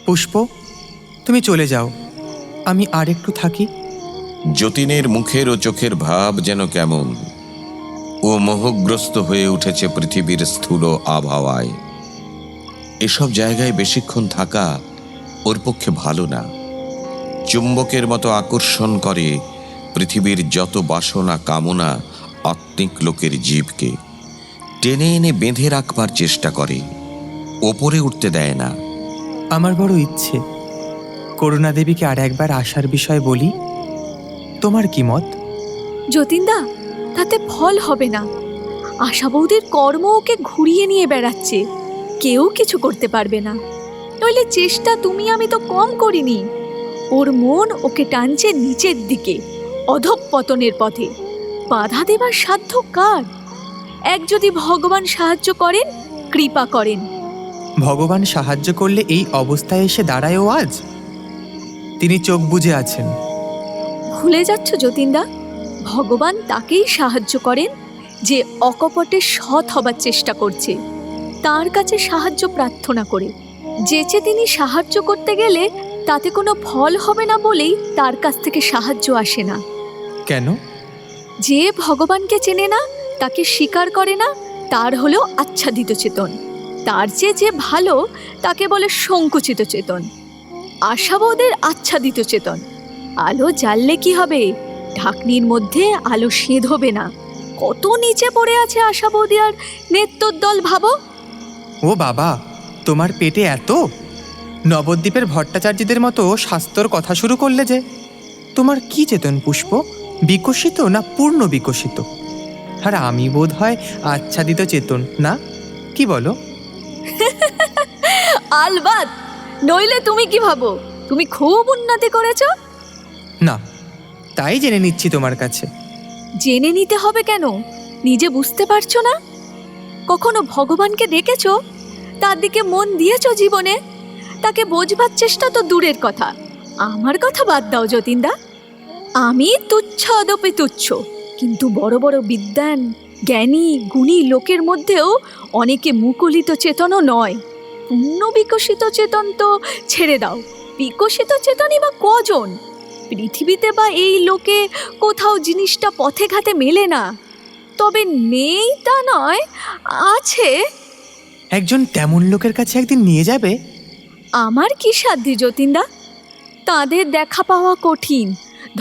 S5: পুষ্প, তুমি চলে যাও, আমি আর একটু থাকি।
S3: যতীনের মুখের ও চোখের ভাব যেন কেমন। ও মোহগ্রস্ত হয়ে উঠেছে পৃথিবীর স্থূল আবহাওয়ায়। এসব জায়গায় বেশিক্ষণ থাকা ওর পক্ষে ভালো না। চুম্বকের মতো আকর্ষণ করে পৃথিবীর যত বাসনা কামনা আত্মিক লোকের জীবকে টেনে এনে বেঁধে রাখবার চেষ্টা করে, ওপরে উঠতে দেয় না।
S5: আমার বড় ইচ্ছে করুণা দেবীকে আর একবার আসার বিষয় বলি। তোমার কি মত?
S6: যতীনদা, তাতে ফল হবে না। আশা বৌদির কর্ম ওকে ঘুরিয়ে নিয়ে বেড়াচ্ছে, কেউ কিছু করতে পারবে না। নইলে চেষ্টা তুমি আমি তো কম করিনি। ওর মন ওকে টানছে নিচের দিকে, অধঃপতনের পথে। বাধা দেবার সাধ্য কার? এক যদি ভগবান সাহায্য করেন, কৃপা করেন।
S5: ভগবান সাহায্য করলে এই অবস্থায় এসে দাঁড়ায় ও আজ? তিনি চোখ বুজে আছেন।
S6: ভুলে যাচ্ছ যতীনদা, ভগবান তাকেই সাহায্য করেন যে অকপটে সৎ হবার চেষ্টা করছে, তার কাছে সাহায্য প্রার্থনা করে। যেচে তিনি সাহায্য করতে গেলে তাতে কোনো ফল হবে না বলেই তার কাছ থেকে সাহায্য আসে না।
S5: কেন?
S6: যে ভগবানকে চেনে না, তাকে স্বীকার করে না, তার হলো আচ্ছাদিত চেতন। তার চেয়ে যে ভালো তাকে বলে সংকুচিত চেতন। আশাবোধের আচ্ছাদিত চেতন। আলো জ্বাললে কি হবে? ঢাকনির মধ্যে আলো সেঁধ হবে না। কত নিচে পড়ে আছে আশাবোধী আর নেত্যোদ্দল ভাবো।
S5: ও বাবা, তোমার পেটে এত? নবদ্বীপের ভট্টাচার্যদের মতো শাস্ত্রর কথা শুরু করলে যে। তোমার কি চেতন পুষ্প? বিকশিত না পূর্ণ বিকশিত? আর আমি বোধ হয় আচ্ছাদিত চেতন, না কি বলো?
S6: আলবাত, নইলে তুমি কি ভাবো তুমি খুব উন্নতি করেছো?
S5: না, তাই জেনে নিচ্ছি তোমার কাছে।
S6: জেনে নিতে হবে কেন? নিজে বুঝতে পারছো না? কখনো ভগবানকে দেখেছো? তার দিকে মন দিয়েছো জীবনে? তাকে বোঝবার চেষ্টা তো দূরের কথা। আমার কথা বাদ দাও যতীনদা। আমি তুচ্ছ অদপে তুচ্ছ, কিন্তু বড় বড় বিদ্বান, জ্ঞানী, গুণী লোকের মধ্যেও অনেকে মুকুলিত চেতনও নয়। পূর্ণ বিকশিত চেতন তো ছেড়ে দাও, বিকশিত চেতনই বা কজন? পৃথিবীতে বা এই লোকে কোথাও জিনিসটা পথে ঘাতে মেলে না। তবে নেই তা নয়, আছে।
S5: একজন তেমন লোকের কাছে একদিন নিয়ে যাবে?
S6: আমার কি সাধ্য যতীনদা? তাদের দেখা পাওয়া কঠিন,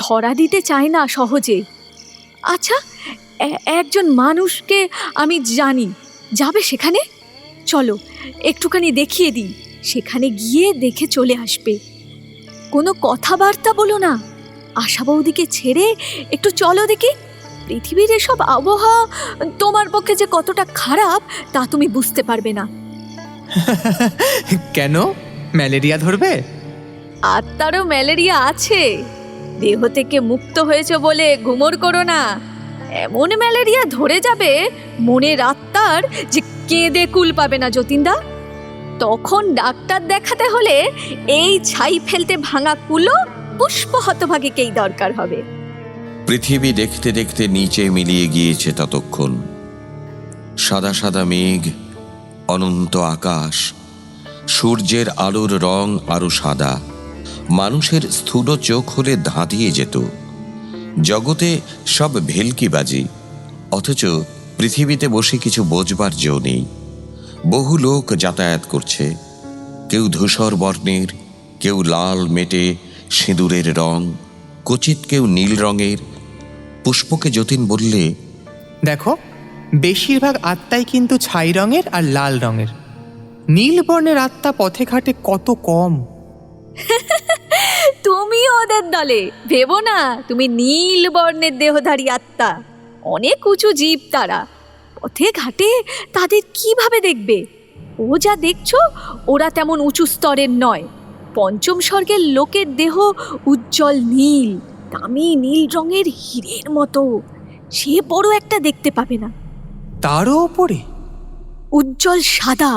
S6: ধরা দিতে চায় না সহজে। আচ্ছা, একজন মানুষকে আমি জানি যাবে সেখানে। চলো একটুখানি দেখিয়ে দিই, সেখানে গিয়ে দেখে চলে আসবে। কোনো কথাবার্তা বলো না, আশা বৌদিকে ছেড়ে একটু চলো দেখি। পৃথিবীর এসব আবহাওয়া তোমার পক্ষে যে কতটা খারাপ তা তুমি বুঝতে পারবে না।
S5: কেন, ম্যালেরিয়া ধরবে?
S6: আত্মারও ম্যালেরিয়া আছে। দেহ থেকে মুক্ত হয়েছে বলে গুমর করো না। এমন ম্যালেরিয়া ধরে যাবে মনের আত্মার যে কেঁদে কুল পাবে না যতীনদা। তখন ডাক্তার দেখাতে হলে এই ছাই ফেলতে ভাঙা কুলো পুষ্প হতভাগীকেই দরকার হবে।
S3: পৃথিবী দেখতে দেখতে নিচে মিলিয়ে গিয়েছে ততক্ষণ। সাদা সাদা মেঘ, অনন্ত আকাশ, সূর্যের আলোর রং আরো সাদা। মানুষের স্থূল চোখ হলে ধাঁধিয়ে যেত। জগতে সব ভেলকিবাজি, অথচ পৃথিবীতে বসে কিছু বোঝবার জো নেই। বহু লোক যাতায়াত করছে, কেউ ধূসর বর্ণের, কেউ লাল মেটে সিঁদুরের রং, কচিত কেউ নীল রঙের। পুষ্পকে যতীন বললে,
S5: দেখো, বেশিরভাগ আত্মাই কিন্তু ছাই রঙের আর লাল রঙের। নীল বর্ণের আত্মা পথে ঘাটে কত কম।
S6: তুমি ওদের দলে ভেবো না তুমি নীল বর্ণের দেহধারী আত্মা। অনেক উঁচু জীব তারা। পথে ঘাটে তাদের কিভাবে দেখবে? ও যা দেখছো ওরা তেমন উঁচু স্তরের নয়। পঞ্চম স্বর্গের লোকের দেহ উজ্জ্বল নীল, দামি নীল রঙের হীরের মতো। সে বড় একটা দেখতে পাবে না।
S5: তারও ওপরে
S6: উজ্জ্বল সাদা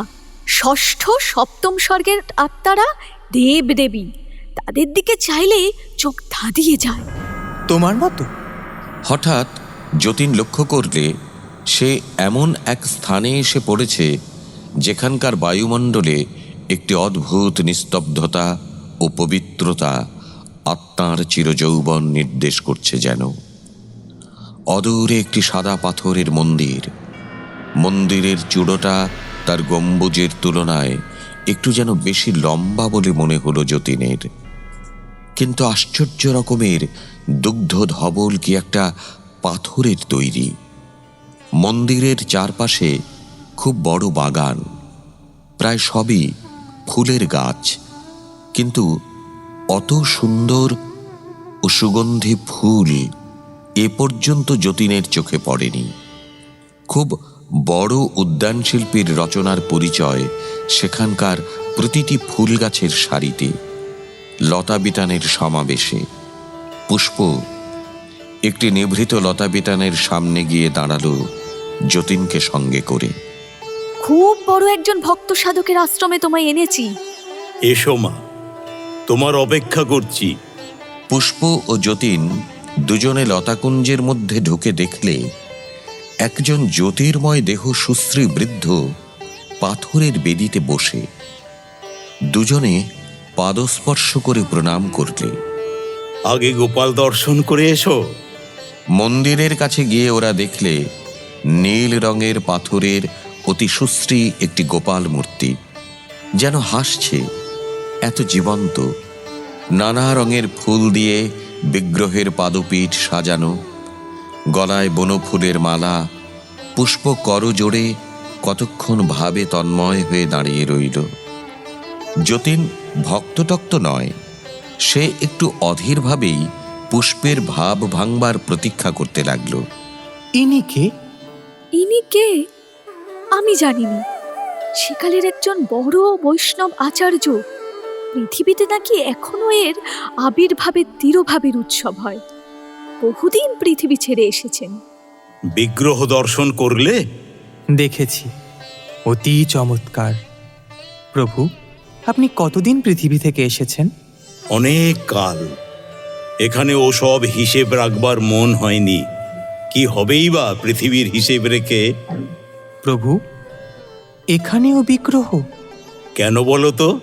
S6: ষষ্ঠ সপ্তম স্বর্গের আত্মারা দেব দেবী। তাদের দিকে চাইলে চোখ ধাঁধিয়ে যায়।
S5: তোমার মতো।
S3: হঠাৎ যতীন লক্ষ্য করলে সে এমন এক স্থানে এসে পড়েছে যেখানকার বায়ুমণ্ডলে একটি অদ্ভুত নিস্তব্ধতা ও পবিত্রতা আত্মার চিরযৌবন নির্দেশ করছে। যেন অদূরে একটি সাদা পাথরের মন্দির। মন্দিরের চূড়োটা তার গম্বুজের তুলনায় একটু যেন বেশি লম্বা বলে মনে হলো যতীনের। কিন্তু আশ্চর্য রকমের দুগ্ধ ধবল কি একটা পাথরের তৈরি। মন্দিরের চারপাশে খুব বড় বাগান, প্রায় সবই ফুলের গাছ, কিন্তু অত সুন্দর ও সুগন্ধি ফুল এ পর্যন্ত যতীনের চোখে পড়েনি। খুব বড় উদ্যান শিল্পীর রচনার পরিচয় সেখানকার প্রতিটি ফুল গাছের সারিতে, লতাবিতানের সমাবেশে। পুষ্প একটি নিভৃত লতাবিতানের সামনে গিয়ে দাঁড়ালো যতীনকে সঙ্গে করে।
S6: খুব বড় একজন ভক্ত সাধকের আশ্রমে তোমায় এনেছি।
S12: এসো মা, তোমার অপেক্ষা করছি।
S3: পুষ্প ও যতীন দুজনে লতাকুঞ্জের মধ্যে ঢুকে দেখলে একজন জ্যোতির্ময় দেহ সুশ্রী বৃদ্ধ পাথরের বেদিতে বসে। দুজনে পাদস্পর্শ করে প্রণাম করলে।
S12: আগে গোপাল দর্শন করে এসো।
S3: মন্দিরের কাছে গিয়ে ওরা দেখলে নীল রঙের পাথরের অতি সুশ্রী একটি গোপাল মূর্তি, যেন হাসছে, এত জীবন্ত। নানা রঙের ফুল দিয়ে বিগ্রহের পাদপীঠ সাজানো, গলায় বনফুলের মালা, পুষ্প করজোড়ে কতক্ষণ ভাবে তন্ময় হয়ে দাঁড়িয়ে রইল। যতীন ভক্তটক্ত নয়, সে একটু অধীরভাবেই পুষ্পের ভাব ভাঙবার প্রতীক্ষা করতে লাগল।
S5: ইনি কে?
S6: ইনি কে আমি জানিনি। সেকালের একজন বড় বৈষ্ণব আচার্য। পৃথিবীতে নাকি এখনো এর আবির্ভাবের তিরোভাবের উৎসব হয়। বহুদিন পৃথিবী ছেড়ে এসেছেন।
S12: বিগ্রহ দর্শন করলে?
S5: দেখেছি, অতি চমৎকার। প্রভু, আপনি কতদিন পৃথিবী থেকে এসেছেন?
S12: অনেক কাল। এখানে ওসব হিসেব রাখবার মন হয়নি। কি হবেই বা পৃথিবীর হিসেব রেখে?
S5: প্রভু, এখানেও বিগ্রহ?
S12: কেন বলো তো,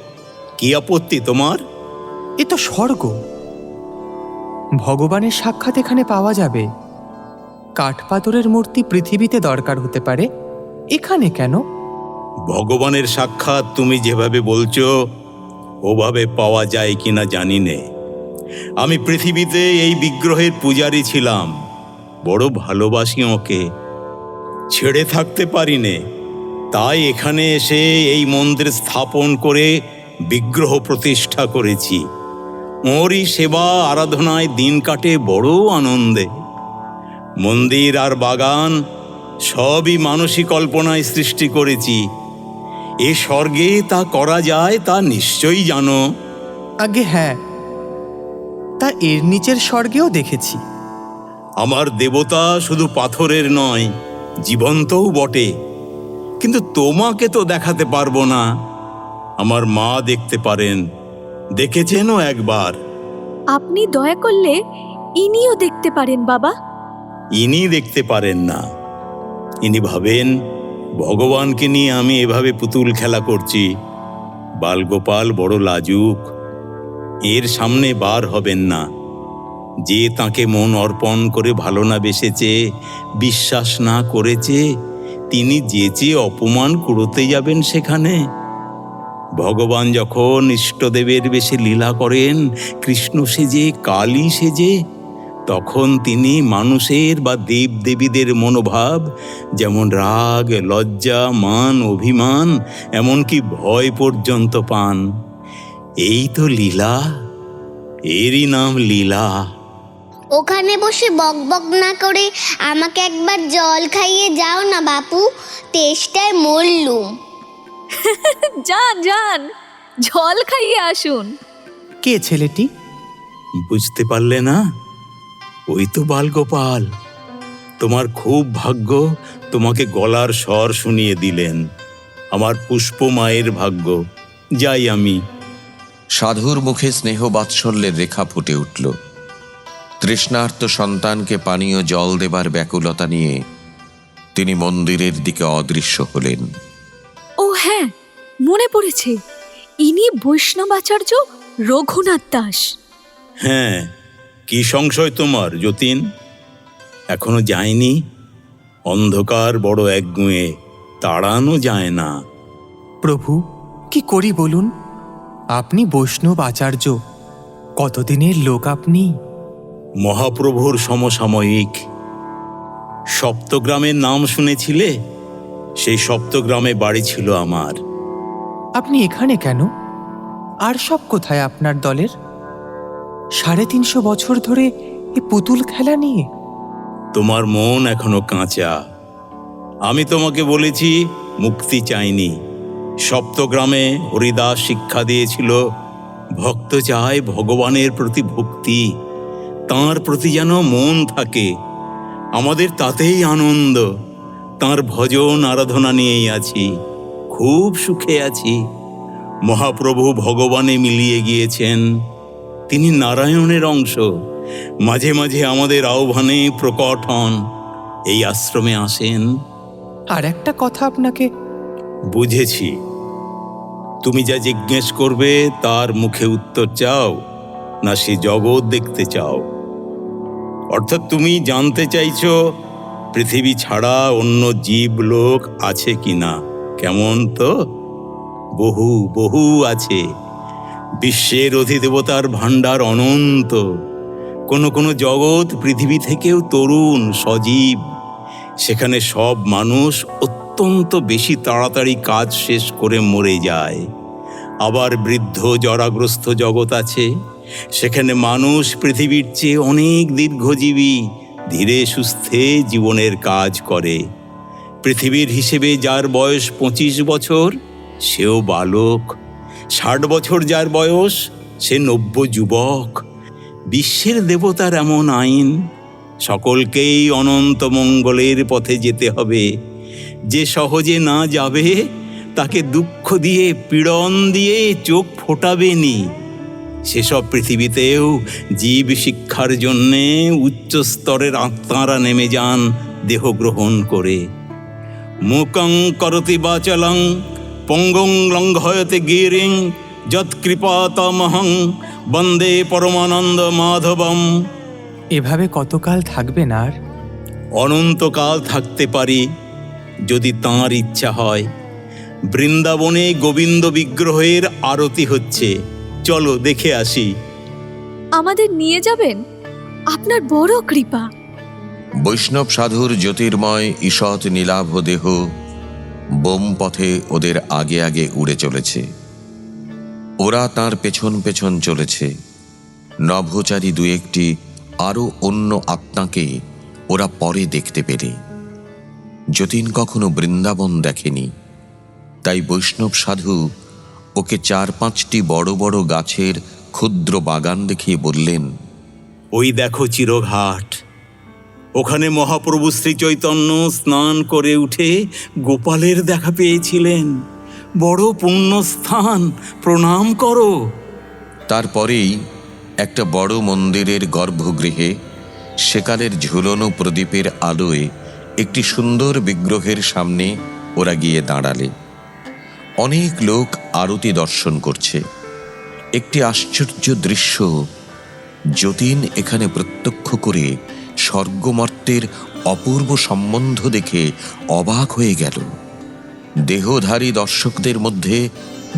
S12: কি আপত্তি তোমার?
S5: এ তো স্বর্গ। ভগবানের সাক্ষাৎ এখানে পাওয়া যাবে। কাঠপাথরের মূর্তি পৃথিবীতে দরকার হতে পারে, এখানে কেন?
S12: ভগবানের সাক্ষাৎ তুমি যেভাবে বলছো ওভাবে পাওয়া যায় কিনা জানি নে। আমি পৃথিবীতে এই বিগ্রহের পূজারী ছিলাম, বড় ভালোবাসি ওকে, ছেড়ে থাকতে পারি নে। তাই এখানে এসে এই মন্দির স্থাপন করে বিগ্রহ প্রতিষ্ঠা করেছি। ওরই সেবা আরাধনায় দিন কাটে বড় আনন্দে। মন্দির আর বাগান সবই মানসিক কল্পনায় সৃষ্টি করেছি। এ স্বর্গে তা করা যায় তা নিশ্চয়ই জানো।
S5: আগে হ্যাঁ, তা এর নিচের স্বর্গেও দেখেছি।
S12: আমার দেবতা শুধু পাথরের নয়, জীবন্তও বটে। কিন্তু তোমাকে তো দেখাতে পারবো না। আমার মা দেখতে পারেন, দেখেছেনও একবার।
S6: আপনি দয়া করলে ইনিও দেখতে পারেন বাবা।
S12: ইনি দেখতে পারেন না। ইনি ভাবেন ভগবানকে নিয়ে আমি এভাবে পুতুল খেলা করছি। বালগোপাল বড় লাজুক, এর সামনে বার হবেন না। যে তাকে মন অর্পণ করে ভালো না বেসেছে, বিশ্বাস না করেছে, তিনি যেচে অপমান করতে যাবেন সেখানে। ভগবান যখন ইষ্টদেবের বেশে লীলা করেন, কৃষ্ণ সেজে, কালী সেজে, তখন তিনি মানুষের বা দেব দেবীদের মনোভাব, যেমন রাগ, লজ্জা, মান, অভিমান, এমনকি ভয় পর্যন্ত পান। এই তো লীলা, এরই নাম লীলা।
S13: ওখানে বসে বকবক না করে আমাকে একবার জল খাইয়ে যাও না বাপু, তেষ্টায় মরলুম।
S6: যান যান, জল খাইয়ে আসুন।
S5: কে ছেলেটি?
S12: বুঝতে পারলে না? ওই তো বালগোপাল। তোমার খুব ভাগ্য তোমাকে গলার স্বর শুনিয়ে দিলেন। আমার পুষ্প মায়ের ভাগ্য। যাই আমি।
S3: সাধুর মুখে স্নেহ বাৎসল্যের রেখা ফুটে উঠল। তৃষ্ণার্ত সন্তানকে পানীয় জল দেবার ব্যাকুলতা নিয়ে তিনি মন্দিরের দিকে অদৃশ্য হলেন।
S6: ও হ্যাঁ, মনে পড়েছে, ইনি বৈষ্ণবাচার্য রঘুনাথ দাস।
S12: হ্যাঁ, কি সংশয় তোমার যতীন? এখনো যায়নি? অন্ধকার বড় একগুঁয়ে, তাড়ানো যায় না।
S5: প্রভু, কি করি বলুন? আপনি বৈষ্ণব আচার্য, কতদিনের লোক আপনি?
S12: মহাপ্রভুর সমসাময়িক। সপ্তগ্রামের নাম শুনেছিলে? সেই সপ্তগ্রামে বাড়ি ছিল আমার।
S5: আপনি এখানে কেন? আর সব কোথায় আপনার দলের? 350 বছর ধরে এই পুতুল খেলা নিয়ে?
S12: তোমার মন এখনো কাঁচা। আমি তোমাকে বলেছি মুক্তি চাইনি। সপ্তগ্রামে হরিদাস শিক্ষা দিয়েছিল, ভক্ত চায় ভগবানের প্রতি ভক্তি, তাঁর প্রতি যেন মন থাকে। আমাদের তাতেই আনন্দ। তাঁর ভজন আরাধনা নিয়েই আছি, খুব সুখে আছি। মহাপ্রভু ভগবানে মিলিয়ে গিয়েছেন। তিনি নারায়ণের অংশ। মাঝে মাঝে আমাদের আহ্বানে প্রকট হন, এই আশ্রমে আসেন।
S5: আর একটা কথা আপনাকে।
S12: বুঝেছি, তুমি যা জিজ্ঞেস করবে তার মুখে উত্তর চাও, না সে জগৎ দেখতে চাও? অর্থাৎ তুমি জানতে চাইছো পৃথিবী ছাড়া অন্য জীবলোক আছে কিনা? কেমন তো? বহু বহু আছে। বিশ্বের অধিদেবতার ভাণ্ডার অনন্ত। কোনো কোনো জগৎ পৃথিবী থেকেও তরুণ, সজীব। সেখানে সব মানুষ অত্যন্ত বেশি তাড়াতাড়ি কাজ শেষ করে মরে যায়। আবার বৃদ্ধ জরাগ্রস্ত জগৎ আছে, সেখানে মানুষ পৃথিবীর চেয়ে অনেক দীর্ঘজীবী, ধীরে সুস্থে জীবনের কাজ করে। পৃথিবীর হিসেবে যার বয়স 25 বছর সেও বালক, 60 বছর যার বয়স সে নব্য যুবক। বিশ্বের দেবতার এমন আইন, সকলকেই অনন্ত মঙ্গলের পথে যেতে হবে। যে সহজে না যাবে তাকে দুঃখ দিয়ে, পীড়ন দিয়ে চোখ ফোটাবেনি। সেসব পৃথিবীতেও জীব শিক্ষার জন্যে উচ্চ স্তরের আত্মারা নেমে যান দেহ গ্রহণ করে। মুকং করতি বাচলং পঙ্গং লঙ্ঘয়তে গিরিং যৎকৃপাতমহং বন্দে পরমানন্দ মাধবম।
S5: এভাবে কতকাল থাকবেন আর?
S12: অনন্তকাল থাকতে পারি যদি তাঁর ইচ্ছা হয়। বৃন্দাবনে গোবিন্দ বিগ্রহের আরতি হচ্ছে, চলো দেখে আসি।
S6: আমাদের নিয়ে যাবেন? আপনার বড় কৃপা।
S3: বৈষ্ণব সাধুর জ্যোতির্ময় ঈষৎ নীলাভ দেহ বোম পথে ওদের আগে আগে উড়ে চলেছে। ওরা তার পেছন পেছন চলেছে। নভোচারী দু একটি আরও অন্য আত্মাকে ওরা পরে দেখতে পেলে। যতীন কখনো বৃন্দাবন দেখেনি, তাই বৈষ্ণব সাধু ওকে 4-5টি বড় বড় গাছের ক্ষুদ্র বাগান দেখিয়ে বললেন,
S12: ওই দেখো চিরঘাট। ওখানে মহাপ্রভু শ্রী চৈতন্য স্নান করে উঠে গোপালের দেখা পেয়েছিলেন। বড় পুণ্যস্থান, প্রণাম করো।
S3: তারপরেই একটা বড় মন্দিরের গর্ভগৃহে সেকালের ঝুলনো প্রদীপের আলোয় একটি সুন্দর বিগ্রহের সামনে ওরা গিয়ে দাঁড়ালে। অনেক লোক আরতি দর্শন করছে। একটি আশ্চর্য দৃশ্য যতীন এখানে প্রত্যক্ষ করে স্বর্গমর্তের অপূর্ব সম্বন্ধ দেখে অবাক হয়ে গেল। দেহধারী দর্শকদের মধ্যে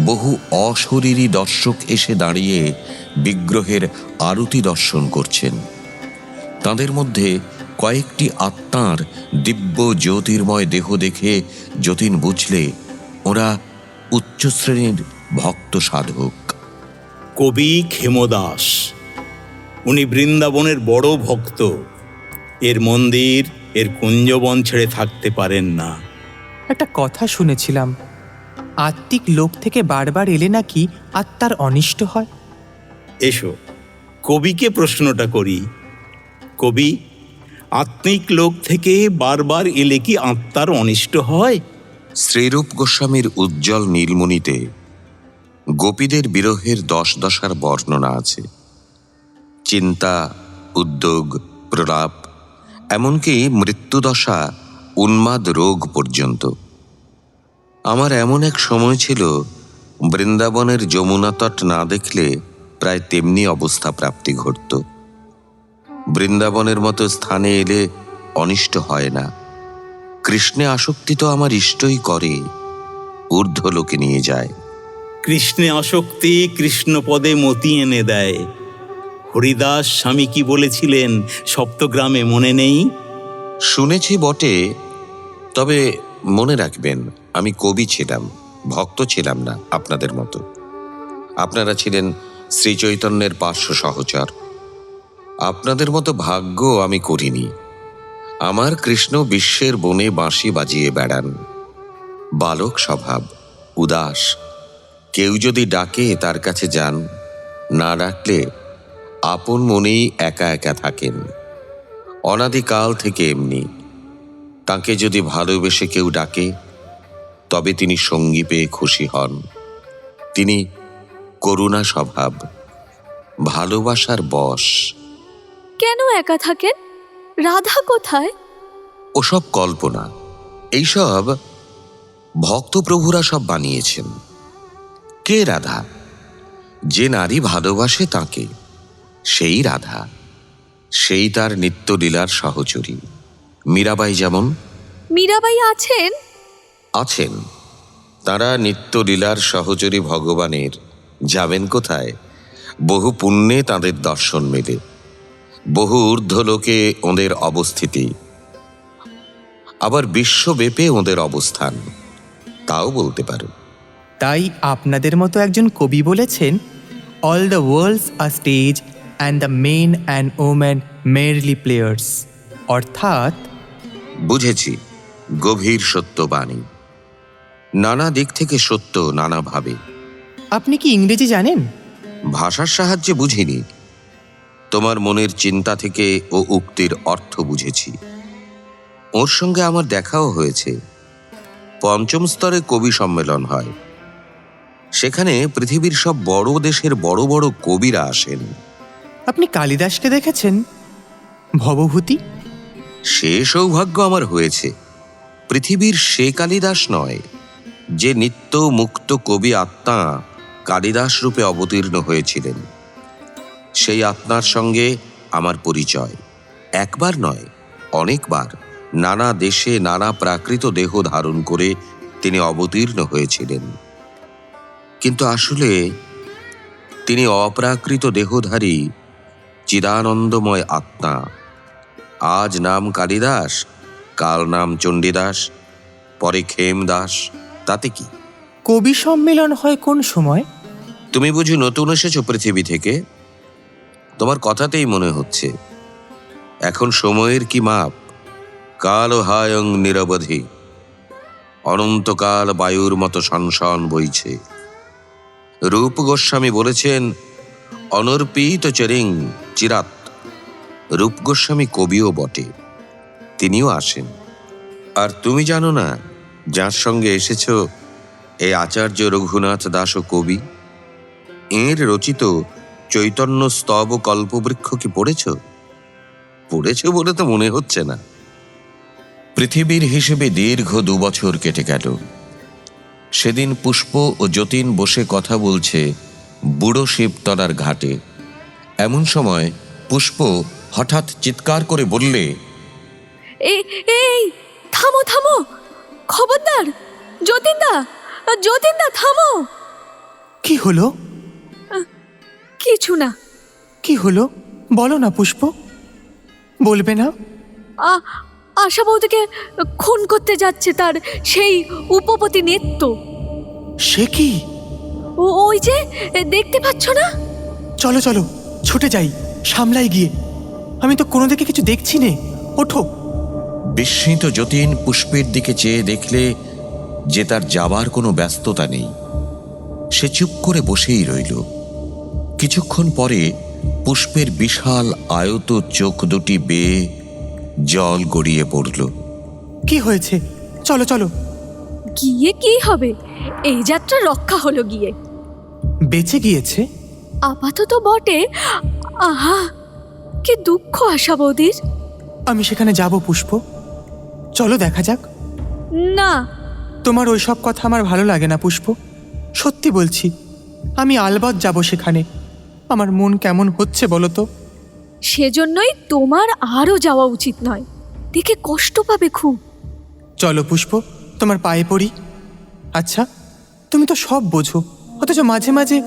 S3: বহু অশরীরী দর্শক এসে দাঁড়িয়ে বিগ্রহের আরতি দর্শন করছেন। তাদের মধ্যে কয়েকটি আত্মার দিব্য জ্যোতির্ময় দেহ দেখে যতীন বুঝলে ওরা উচ্চ শ্রেণীর ভক্ত সাধক।
S12: কবি ক্ষেমদাস, উনি বৃন্দাবনের বড় ভক্ত। এর মন্দির, এর কুঞ্জবন ছেড়ে থাকতে পারেন না।
S5: একটা কথা শুনেছিলাম, আত্মিক লোক থেকে বারবার এলে নাকি আত্মার অনিষ্ট হয়।
S12: এসো কবিকে প্রশ্নটা করি। কবি, আত্মিক লোক থেকে বারবার এলে কি আত্মার অনিষ্ট হয়?
S3: শ্রীরূপ গোস্বামীর উজ্জ্বল নীলমণিতে গোপীদের বিরহের 10 দশার বর্ণনা আছে। চিন্তা, উদ্যোগ, প্রলাপ, এমনকি মৃত্যুদশা, উন্মাদ রোগ পর্যন্ত। আমার এমন এক সময় ছিল বৃন্দাবনের যমুনা তট না দেখলে প্রায় তেমনি অবস্থা প্রাপ্তি ঘটত। বৃন্দাবনের মতো স্থানে এলে অনিষ্ট হয় না। কৃষ্ণে আসক্তি তো আমার ইষ্টই করে, ঊর্ধ্বলোকে নিয়ে যায়।
S12: কৃষ্ণে আসক্তি কৃষ্ণ পদে মতি এনে দেয়। হরিদাস স্বামী কি বলেছিলেন সপ্তগ্রামে, মনে নেই?
S3: শুনেছি বটে, তবে মনে রাখবেন আমি কবি ছিলাম, ভক্ত ছিলাম না আপনাদের মতো। আপনারা ছিলেন শ্রী চৈতন্যের পার্শ্ব সহচর। আপনাদের মতো ভাগ্য আমি করিনি। আমার কৃষ্ণ বিশ্বের বনে বাঁশি বাজিয়ে বেড়ান। বালক স্বভাব, উদাস। কেউ যদি ডাকে তার কাছে যান, না ডাকলে আপন মনেই একা একা থাকেন। অনাদিকাল থেকে এমনি। তাকে যদি ভালোবেসে কেউ ডাকে তবে তিনি সঙ্গী পেয়ে খুশি হন। তিনি করুণা স্বভাব, ভালোবাসার বশ।
S6: কেন একা থাকেন? রাধা কোথায়?
S3: ওসব কল্পনা, এইসব ভক্তপ্রভুরা সব বানিয়েছেন। কে রাধা? যে নারী ভালোবাসে তাকে, সেই রাধা। সেই তার নিত্যলীলার সহচরী। মীরাবাই যেমন।
S6: মীরাবাই আছেন?
S3: আছেন। তারা নিত্যলীলার সহচরী ভগবানের যাবেন কোথায়? বহু পুণ্যে তাদের দর্শন মেলে, বহু ঊর্ধ্বলোকে ওদের অবস্থিতি, আবার বিশ্বব্যাপী ওদের অবস্থান, তাও বলতে পারো।
S5: তাই আপনাদের মতো একজন কবি বলেছেন, all the world's a stage and the men and woman merely players. অর্থাৎ
S3: বুঝেছি, গভীর সত্যবাণী। নানা দিক থেকে সত্য নানাভাবে।
S5: আপনি কি ইংরেজি জানেন?
S3: ভাষার সাহায্যে বুঝিনি, তোমার মনের চিন্তা থেকে ও উক্তির অর্থ বুঝেছি। ওর সঙ্গে আমার দেখাও হয়েছে। পঞ্চম স্তরে কবি সম্মেলন হয়, সেখানে পৃথিবীর সব বড় দেশের বড় বড় কবিরা আসেন।
S5: আপনি কালিদাসকে দেখেছেন? ভবভূতি?
S3: সে সৌভাগ্য আমার হয়েছে। পৃথিবীর সে কালিদাস নয়, যে নিত্য মুক্ত কবি আত্মা কালিদাস রূপে অবতীর্ণ হয়েছিলেন। সেই আত্মার সঙ্গে আমার পরিচয়। একবার নয়, অনেকবার নানা দেশে নানা প্রাকৃত দেহ ধারণ করে তিনি অবতীর্ণ হয়েছিলেন। কিন্তু আসলে তিনি অপ্রাকৃত দেহধারী চিদানন্দময় আত্মা। আজ নাম কালিদাস, কাল নাম চণ্ডীদাস, পরে খেমদাস, তাতে কি?
S5: কবি সম্মেলন হয় কোন সময়?
S3: তুমি বুঝি নতুন এসেছো পৃথিবী থেকে? তোমার কথাতেই মনে হচ্ছে। এখন সময়ের কি মাপ? কাল হায়ং নিরবধি, অনন্তকাল বায়ুর মতো সনসন বইছে। রূপ গোস্বামী বলেছেন, অনর্পিত চেরিং চিরাত। রূপ গোস্বামী কবিও বটে, তিনিও আসেন। আর তুমি জানো না, যার সঙ্গে এসেছ, এই আচার্য রঘুনাথ দাসও কবি। এর রচিত চৈতন্য স্তব কল্পবৃক্ষ কি পড়েছ? পড়েছ বলে তো মনে হচ্ছে না। পৃথিবীর হিসেবে দীর্ঘ 2 বছর কেটে গেল। সেদিন পুষ্প ও যতীন বসে কথা বলছে বুড়ো শিবতলার ঘাটে। এমন সময় পুষ্প হঠাৎ চিৎকার করে বললে,
S6: এই থামো থামো, খবরদার! যতীনদা, যতীনদা থামো!
S5: কি হলো?
S6: কিছু না।
S5: কি হলো বলো না পুষ্প, বলবে না?
S6: আশা বৌদিকে খুন করতে যাচ্ছে তার সেই উপপতি নেত্য।
S5: সে কি?
S6: ওই যে দেখতে পাচ্ছ না?
S5: চলো চলো, ছুটে যাই, সামলাই গিয়ে। আমি তো কোনো দিকে কিছু দেখছি নে। ওঠো।
S3: বিস্মিত যতীন পুষ্পের দিকে চেয়ে দেখলে যে তার যাবার কোনো ব্যস্ততা নেই। সে চুপ করে বসেই রইল। কিছুক্ষণ পরে পুষ্পের বিশাল আয়ত চোখ দুটি বেয়ে জল গড়িয়ে পড়ল।
S5: কি হয়েছে? চলো চলো।
S6: গিয়ে কি হবে? এই যাত্রা রক্ষা হলো গিয়ে।
S5: বেঁচে গিয়েছে?
S6: আপাতত বটে। আহা, কি দুঃখ আশা বৌদির।
S5: আমি সেখানে যাব পুষ্প, চলো দেখা যাক।
S6: না,
S5: তোমার ওই সব কথা আমার ভালো লাগে না পুষ্প, সত্যি বলছি। আমি আলবাত যাব সেখানে। আমার মন কেমন হচ্ছে বলো তো।
S6: সেজন্যই তোমার আরও যাওয়া উচিত নয়, দেখে কষ্ট পাবে খুব।
S5: চলো পুষ্প, তোমার পায়ে পড়ি। আচ্ছা, তুমি তো সব বোঝো, অথচ মাঝে মাঝে।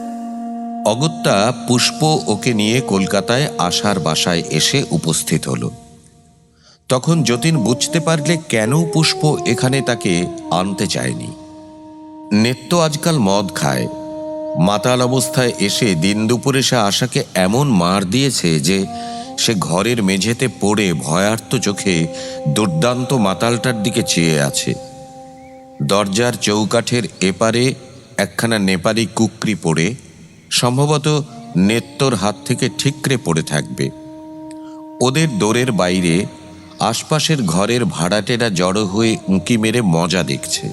S3: অগত্যা পুষ্প ওকে নিয়ে কলকাতায় আশার বাসায় এসে উপস্থিত হলো। তখন যতীন বুঝতে পারলে কেন পুষ্প এখানে তাকে আনতে চায়নি। নেত্য আজকাল মদ খায়। মাতাল অবস্থায় এসে দিন দুপুরে সে আশাকে এমন মার দিয়েছে যে সে ঘরের মেঝেতে পড়ে ভয়ার্ত চোখে দুর্দান্ত মাতালটার দিকে চেয়ে আছে। দরজার চৌকাঠের এপারে একখানা নেপালি কুকরি পড়ে সম্ভবত নেত্তর হাত থেকে ঠিকরে পড়ে থাকবে। ওদের দোরের বাইরে আশপাশের ঘরের ভাড়াটেরা জড়ো হয়ে উঁকি মেরে মজা দেখছে।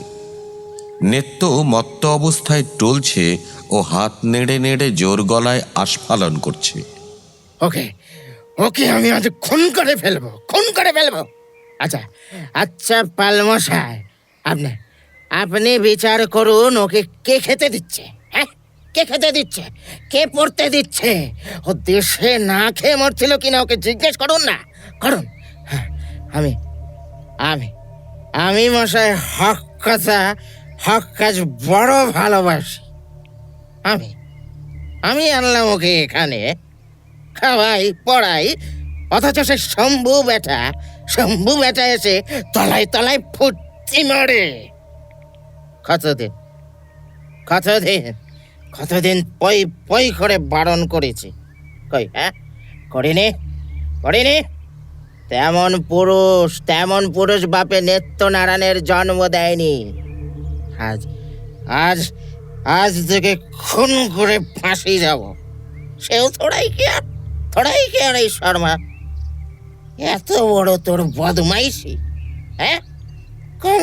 S3: নেত্য মত্ত অবস্থায় টলছে ও হাত নেড়ে নেড়ে জোর গলায় আস্ফালন করছে।
S9: ওকে ওকে আমি আজ খুন করে ফেলবো, খুন করে ফেলবো। আচ্ছা আচ্ছা পালমশাই, আপনি বিচার করুন, ওকে কে খেতে দিচ্ছে? হ্যাঁ, কে খেতে দিচ্ছে? কে পড়তে দিচ্ছে? ও দেশে না খেয়ে মরছিল কিনা ওকে জিজ্ঞেস করুন না, করুন। হ্যাঁ, আমি আমি আমি মশাই হক কথা, হক কাজ বড় ভালোবাসি। আমি আমি আনলাম ওকে এখানে, খাওয়াই পড়াই, অথচ সে শম্ভু বেটা এসে তলায় তলায় ফুটতি মরে। কতদিন পই পই করে বারণ করেছি, কই হ্যাঁ করিনি? তেমন পুরুষ বাপে নিত্যনারায়ণের জন্ম দেয়নি। আজ থেকে খুন করে ফাঁসি যাব। সেও থোড়াই কে আর এই শর্মা, এত বড় তোর বদমাইশি। হ্যাঁ, কম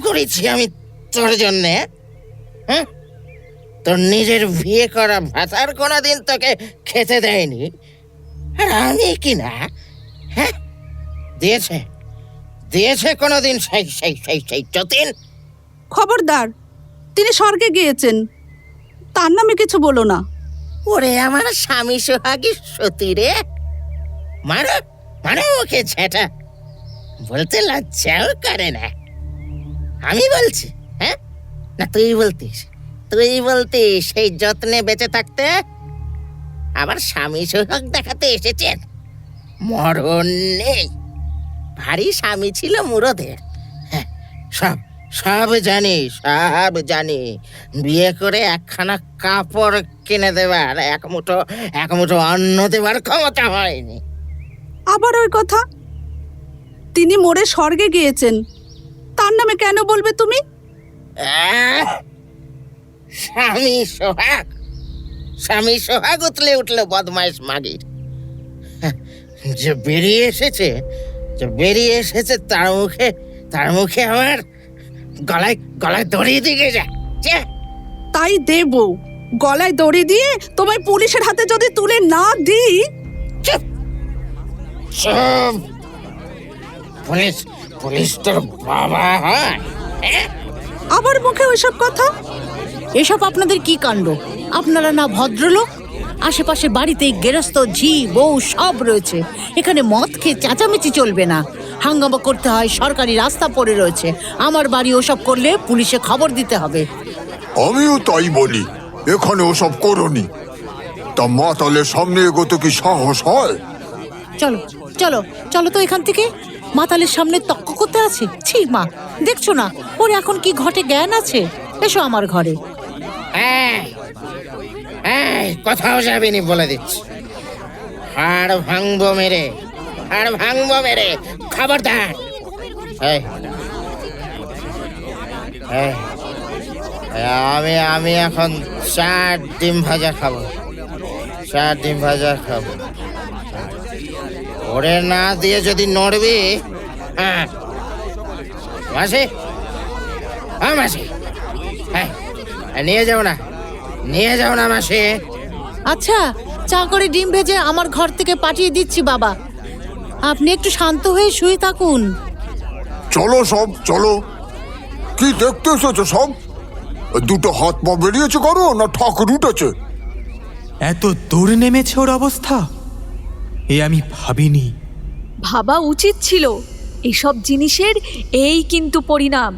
S9: করেছি আমি তোর জন্যে? হ্যাঁ, তোর নিজের বিয়ে করা ভাতার কোনোদিন তোকে খেতে দেয়নি, আর আমি কি না? হ্যাঁ, দিয়েছে কোনোদিন সেই যতীন?
S10: খবরদার, তিনি স্বর্গে গিয়েছেন, তার নামে কিছু বলো না।
S9: ওরে আমার স্বামী সোহাগী সতী রে, মারো ওকে ঝেঁটা, বলতে লজ্জাও করে না। আমি বলছি? হ্যাঁ, না তুই বলতিস সেই যত্নে বেঁচে থাকতে আবার স্বামী সোহাগ দেখাতে এসেছেন? মরণ নেই, ভারী স্বামী ছিল মুরদের। হ্যাঁ, সব জানি। বিয়ে করে একখানা কাপড় কিনে দেবার, এক মুঠো অন্ন দেবার ক্ষমতা হয়নি।
S10: আবার ওই কথা, তিনি মরে স্বর্গে গিয়েছেন, তার নামে কেন বলবে তুমি?
S9: স্বামী সোহাগ উঠলে বদমাইশ মাগির। যে বেরিয়ে এসেছে তার মুখে আমার গলায় দড়ি দিয়ে যা।
S10: তাই দেব, গলায় দড়ি দিয়ে তোমায় পুলিশের হাতে যদি তুলে না দিই।
S9: চুপ, পুলিশ তোর বাবা হয়?
S10: আবার মুখে ওইসব কথা?
S14: এসব আপনাদের কি কাণ্ড? আপনারা না ভদ্রলোক? আশেপাশে বাড়িতে গেরস্ত, ঝি, বউ সব রয়েছে। এখানে মদ খেয়ে চেঁচামেচি চলবে না, হাঙ্গামা করতে হয়। সরকারি রাস্তা পড়ে রয়েছে, আমার বাড়ি ওসব করলে পুলিশে খবর দিতে হবে।
S15: আমিও তাই বলি, এখানে ওসব করোনি। তা মাতালের সামনে এগোতে কি সাহস হয়?
S14: চলো চলো চলো তো এখান থেকে। মাতালের সামনে তক্ক করতে আছে? ছি মা, দেখছো না ওর এখন কি ঘটে জ্ঞান আছে? এসো আমার ঘরে।
S9: কোথাও যাবিনি বলে দিচ্ছি, হাড় ভাঙবো মেরে, খবরদার। আমি এখন 4 ডিম ভাজা খাবো। ওরে না দিয়ে যদি নড়বি, হ্যাঁ মাসি, হ্যাঁ নিয়ে যাও না মাসি।
S14: আচ্ছা, চা করে ডিম ভেজে আমার ঘর থেকে পাঠিয়ে দিচ্ছি বাবা। আপনি একটু শান্ত হয়ে শুয়ে থাকুন।
S15: চলো, কি দেখতে এসেছো সব? দুটো হাত পা বেরিয়েছে করো না ঠাকুর উঠেছে?
S5: এত দূর নেমেছে ওর অবস্থা, এ আমি ভাবিনি।
S6: ভাবা উচিত ছিল। এসব জিনিসের এই কিন্তু পরিণাম।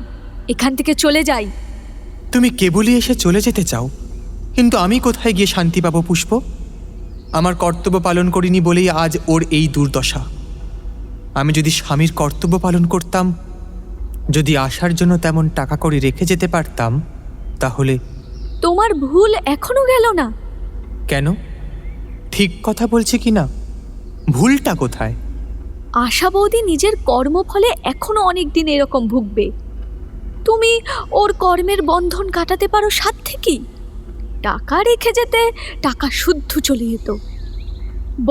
S6: এখান থেকে চলে যাই।
S5: তুমি কেবলই এসে চলে যেতে চাও, কিন্তু আমি কোথায় গিয়ে শান্তি পাবো পুষ্প? আমার কর্তব্য পালন করিনি বলেই আজ ওর এই দুর্দশা। আমি যদি স্বামীর কর্তব্য পালন করতাম, যদি আসার জন্য তেমন টাকা করে রেখে যেতে পারতাম, তাহলে।
S6: তোমার ভুল এখনো গেল না?
S5: কেন? ঠিক কথা বলছি কি না? ভুলটা কোথায়?
S6: আশা বৌদি নিজের কর্মফলে এখনো অনেক দিন এরকম ভুগবে। তুমি ওর কর্মের বন্ধন কাটাতে পারো সাথ থেকেই। টাকা রেখে যেতে টাকা শুদ্ধ চলে যেত।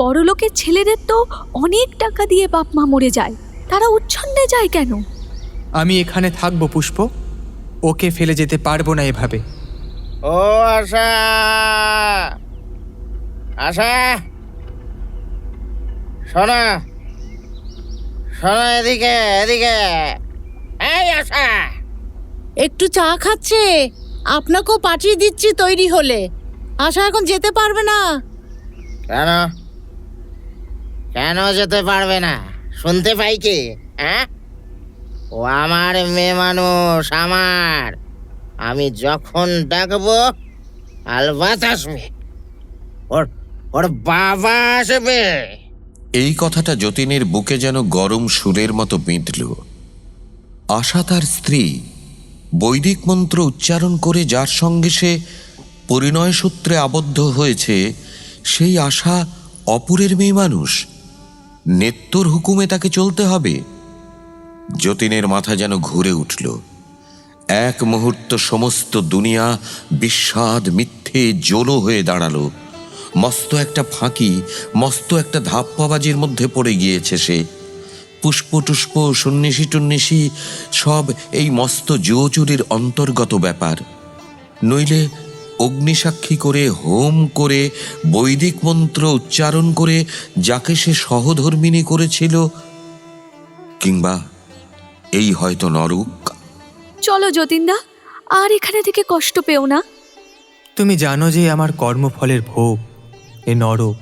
S6: বড় লোকের ছেলেদের তো অনেক টাকা দিয়ে বাপ মা মরে যায়, তারা উচ্ছন্নে যায় কেন?
S5: আমি এখানে থাকবো পুষ্প, ওকে ফেলে যেতে পারবো না এভাবে।
S9: ও আশা, শোনো এদিকে। এই আশা,
S14: একটু চা খাচ্ছে, আপনাকেও পাঠিয়ে দিচ্ছি তৈরি হলে। আশা এখন যেতে পারবে না।
S9: কেন কেন যেতে পারবে না? শুনতে পাই কি? হ্যাঁ, ও আমার মেয়ে মানুষ, আমার। আমি যখন ডাকবো আলবাত আসবে। ওর ওর বাবা আসবে।
S3: এই কথাটা যতীনের বুকে যেন গরম সুরের মতো বিঁধল। আশা তার স্ত্রী, বৈদিক মন্ত্র উচ্চারণ করে যার সঙ্গে সে পরিণয় সূত্রে আবদ্ধ হয়েছে, সেই আশা অপরের মেয়ে মানুষ। নেত্তর হুকুমে তাকে চলতে হবে। যতীনের মাথা যেন ঘুরে উঠল। এক মুহূর্ত সমস্ত দুনিয়া বিস্বাদ মিথ্যে জোলো হয়ে দাঁড়ালো। মস্ত একটা ফাঁকি, মস্ত একটা ধাপ্পাবাজির মধ্যে পড়ে গিয়েছে সে। পুষ্প টুষ্প, সন্ন্যাসী টন্যাসী সব এই মস্ত জুয়োচুরির অন্তর্গত ব্যাপার। নইলে অগ্নিসাক্ষী করে, হোম করে, বৈদিক মন্ত্র উচ্চারণ করে যাকে সে সহধর্মিণী করেছিল, কিংবা এই হয়তো নরক।
S6: চলো যতীনদা, আর এখানে থেকে কষ্ট পেও না।
S5: তুমি জানো যে আমার কর্মফলের ভোগ এ নরক।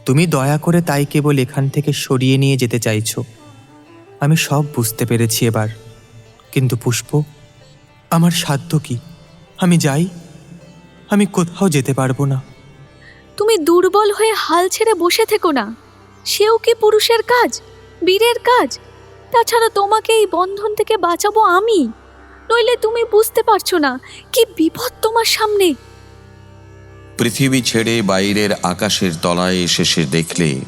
S5: তুমি দয়া করে তাই কেবল এখান থেকে সরিয়ে নিয়ে যেতে চাইছো। আমি সব বুঝতে পেরেছি এবার। কিন্তু পুষ্প, আমার সাধ্য কি? আমি যাই? আমি কোথাও যেতে পারবো না।
S6: তুমি দুর্বল হয়ে হাল ছেড়ে বসে থেকো না। সেও কি পুরুষের কাজ, বীরের কাজ? তাছাড়া তোমাকে এই বন্ধন থেকে বাঁচাবো আমি। নইলে তুমি বুঝতে পারছো না কি বিপদ তোমার সামনে।
S3: পৃথিবী ছেড়ে বাইরের আকাশের তলায় এসে সে দেখলে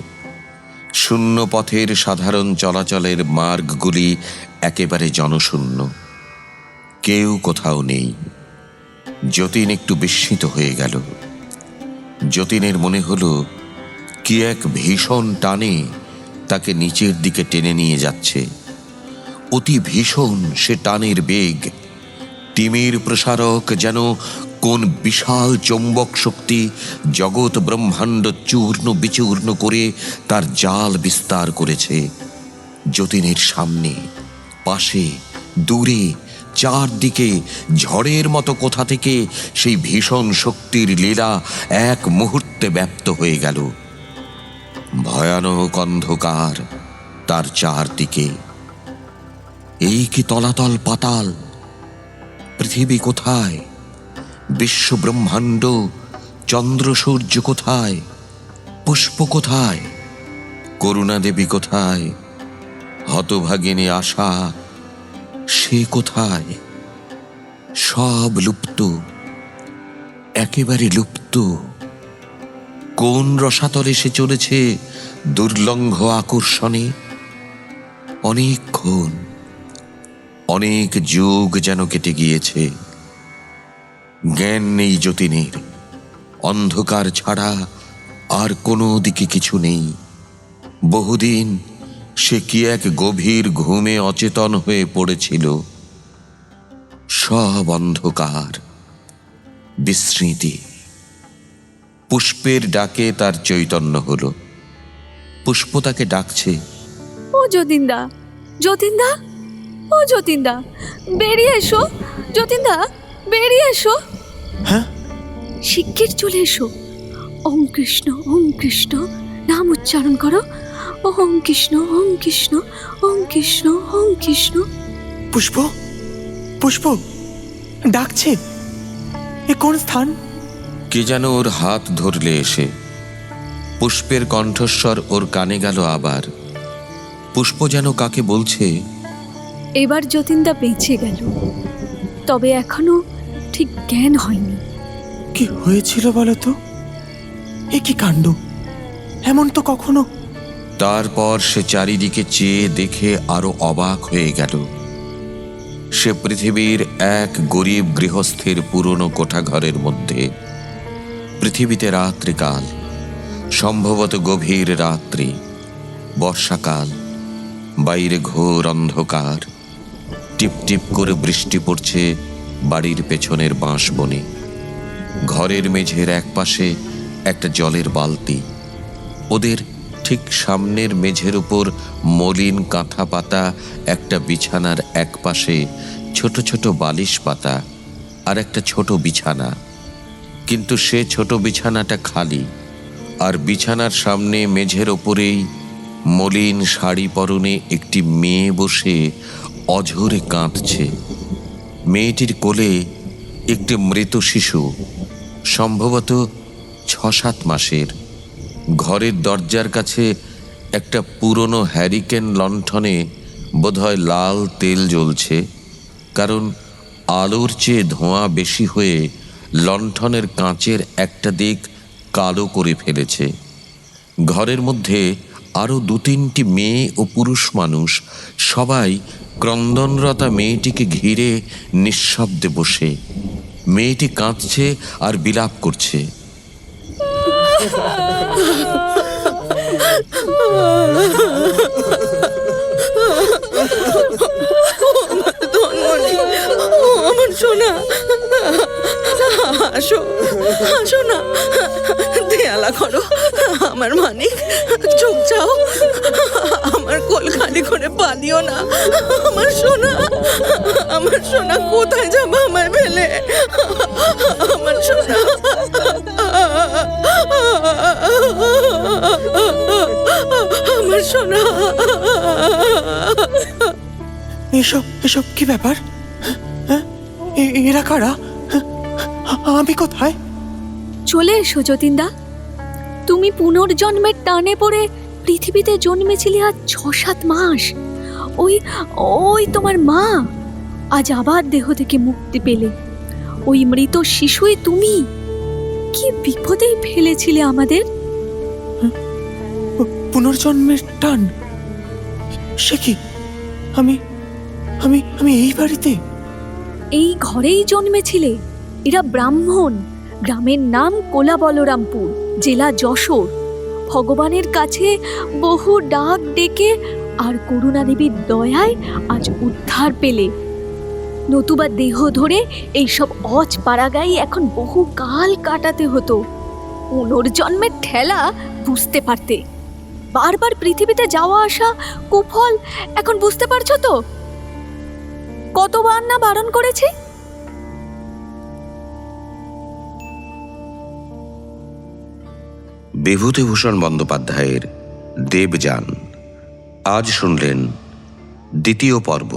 S3: শূন্য পথের সাধারণ চলাচলের মার্গগুলি একেবারে জনশূন্য। কেউ কোথাও নেই। যতীন একটু বিস্মিত হয়ে গেল। যতীনের মনে হলো কি এক ভীষণ টানে তাকে নিচের দিকে টেনে নিয়ে যাচ্ছে। অতি ভীষণ সে টানের বেগ। তিমির প্রসারক যেন কোন বিশাল চৌম্বক শক্তি জগৎ ব্রহ্মাণ্ড চূর্ণ বিচূর্ণ করে তার জাল বিস্তার করেছে। যতীনের সামনে, পাশে, দূরে, চারদিকে ঝড়ের মতো কোথা থেকে সেই ভীষণ শক্তির লীলা এক মুহূর্তে ব্যাপ্ত হয়ে গেল। ভয়ানক অন্ধকার তার চারদিকে। এই কি তলাতল পাতাল! পৃথিবী কোথায়? বিশ্ব ব্রহ্মাণ্ড, চন্দ্র সূর্য কোথায়? পুষ্প কোথায়? করুণা দেবী কোথায়? হতভাগিনী আশা, সে কোথায়? সব লুপ্ত, একেবারে লুপ্ত। কোন রসাতলে সে চলেছে দুর্লঙ্ঘ আকর্ষণে? অনেকক্ষণ, অনেক যুগ যেন কেটে গিয়েছে। জ্ঞান নেই যতীনের। অন্ধকার ছাড়া আর কোনো দিকে কিছু নেই। বহুদিন সে কি এক গভীর ঘুমে অচেতন হয়ে পড়েছিল। সব অন্ধকার, বিস্মৃতি। পুষ্পের ডাকে তার চৈতন্য হলো। পুষ্প তাকে ডাকছে,
S6: ও যতীনদা, যতীনদা, ও যতীনদা, বেরিয়ে এসো। যতীনদা, বেরিয়ে এসো।
S5: হ্যাঁ,
S6: শিগগির চলে এসো। ওম কৃষ্ণ, ওম কৃষ্ণ নাম উচ্চারণ করো। ওম কৃষ্ণ, ওম কৃষ্ণ, ওম কৃষ্ণ, ওম কৃষ্ণ।
S5: পুষ্প, পুষ্প ডাকছে। এ কোন স্থান?
S3: কে যেন ওর হাত ধরলে এসে। পুষ্পের কণ্ঠস্বর ওর কানে গেল আবার। পুষ্প যেন কাকে বলছে।
S6: এবার যতীনদা বেঁচে গেল, তবে এখনো ঠিক জ্ঞান হয়নি।
S5: কি হয়েছিল বলো তো? এ কি কাণ্ড! এমন তো কখনো।
S3: তারপর সে চারিদিকে চেয়ে দেখে আরো অবাক হয়ে গেল। সে পৃথিবীর এক গরিব গৃহস্থের পুরনো কোঠাঘরের মধ্যে। পৃথিবীতে রাত্রিকাল, সম্ভবত গভীর রাত্রি, বর্ষাকাল। বাইরে ঘোর অন্ধকার। টিপ টিপ করে বৃষ্টি পড়ছে বাড়ির পেছনের বাঁশ বনে। ঘরের মেঝের এক পাশে একটা জলের বালতি। ওদের ঠিক সামনের মেঝের উপর মলিন কাঁথা পাতা একটা বিছানার এক পাশে ছোট ছোট বালিশ পাতা। আর একটা ছোট বিছানা, কিন্তু সে ছোট বিছানাটা খালি, আর বিছানার সামনে মেঝের ওপরেই মলিন শাড়ি পরনে একটি মেয়ে বসে অঝরে কাঁদছে। মেয়েটির কোলে একটি মৃত শিশু, সম্ভবত ৬-৭ মাসের। ঘরের দরজার কাছে একটা পুরনো হ্যারিকেন লণ্ঠনে বোধহয় লাল তেল জ্বলছে, কারণ আলোর চেয়ে ধোঁয়া বেশি হয়ে লণ্ঠনের কাঁচের একটা দিক কালো করে ফেলেছে। ঘরের মধ্যে আরও ২-৩টি মেয়ে ও পুরুষ মানুষ, সবাই ক্রন্দনরতা মেয়েটিকে ঘিরে নিঃশব্দে বসে। মেয়েটি কাঁদছে আর বিলাপ করছে।
S1: আমার সোনা, আসো আসো না, দেয়ালা করো আমার মানিক, চোখ যাও, আমার কোল খালি করে পালিও না। আমার সোনা, আমার সোনা, কোথায় যাবো আমায় ফেলে? আমার সোনা, আমার সোনা।
S5: এসব এসব কি ব্যাপার? হ্যাঁ, এরা কারা? আমি কোথায়?
S6: চলে এসো যতীনদা। তুমি পুনর্জন্মের টানে পড়ে পৃথিবীতে জন্মেছিলে আজ ৬-৭ মাস। ওই ওই তোমার মা আজ আবার দেহ থেকে মুক্তি পেলে। ওই মৃত শিশুই তুমি। কি বিপদেই ফেলেছিলে আমাদের।
S5: পুনর্জন্মের টান? সে কি? আমি আমি আমি এই বাড়িতে,
S6: এই ঘরেই জন্মেছিলে। এরা ব্রাহ্মণ, গ্রামের নাম কোলা বলরামপুর, জেলা যশোর। ভগবানের কাছে বহু ডাক ডেকে আর করুণা দেবীর দয়ায় আজ উদ্ধার পেলে। নতুবা দেহ ধরে এইসব অজ পাড়াগাই এখন বহু কাল কাটাতে হতো। পুনর্জন্মের ঠেলা বুঝতে পারতে। বারবার পৃথিবীতে যাওয়া আসা কুফল এখন বুঝতে পারছো তো? কতবার না বারণ করেছি।
S3: বিভূতিভূষণ বন্দ্যোপাধ্যায়ের দেবযান আজ শুনলেন ২য় পর্ব।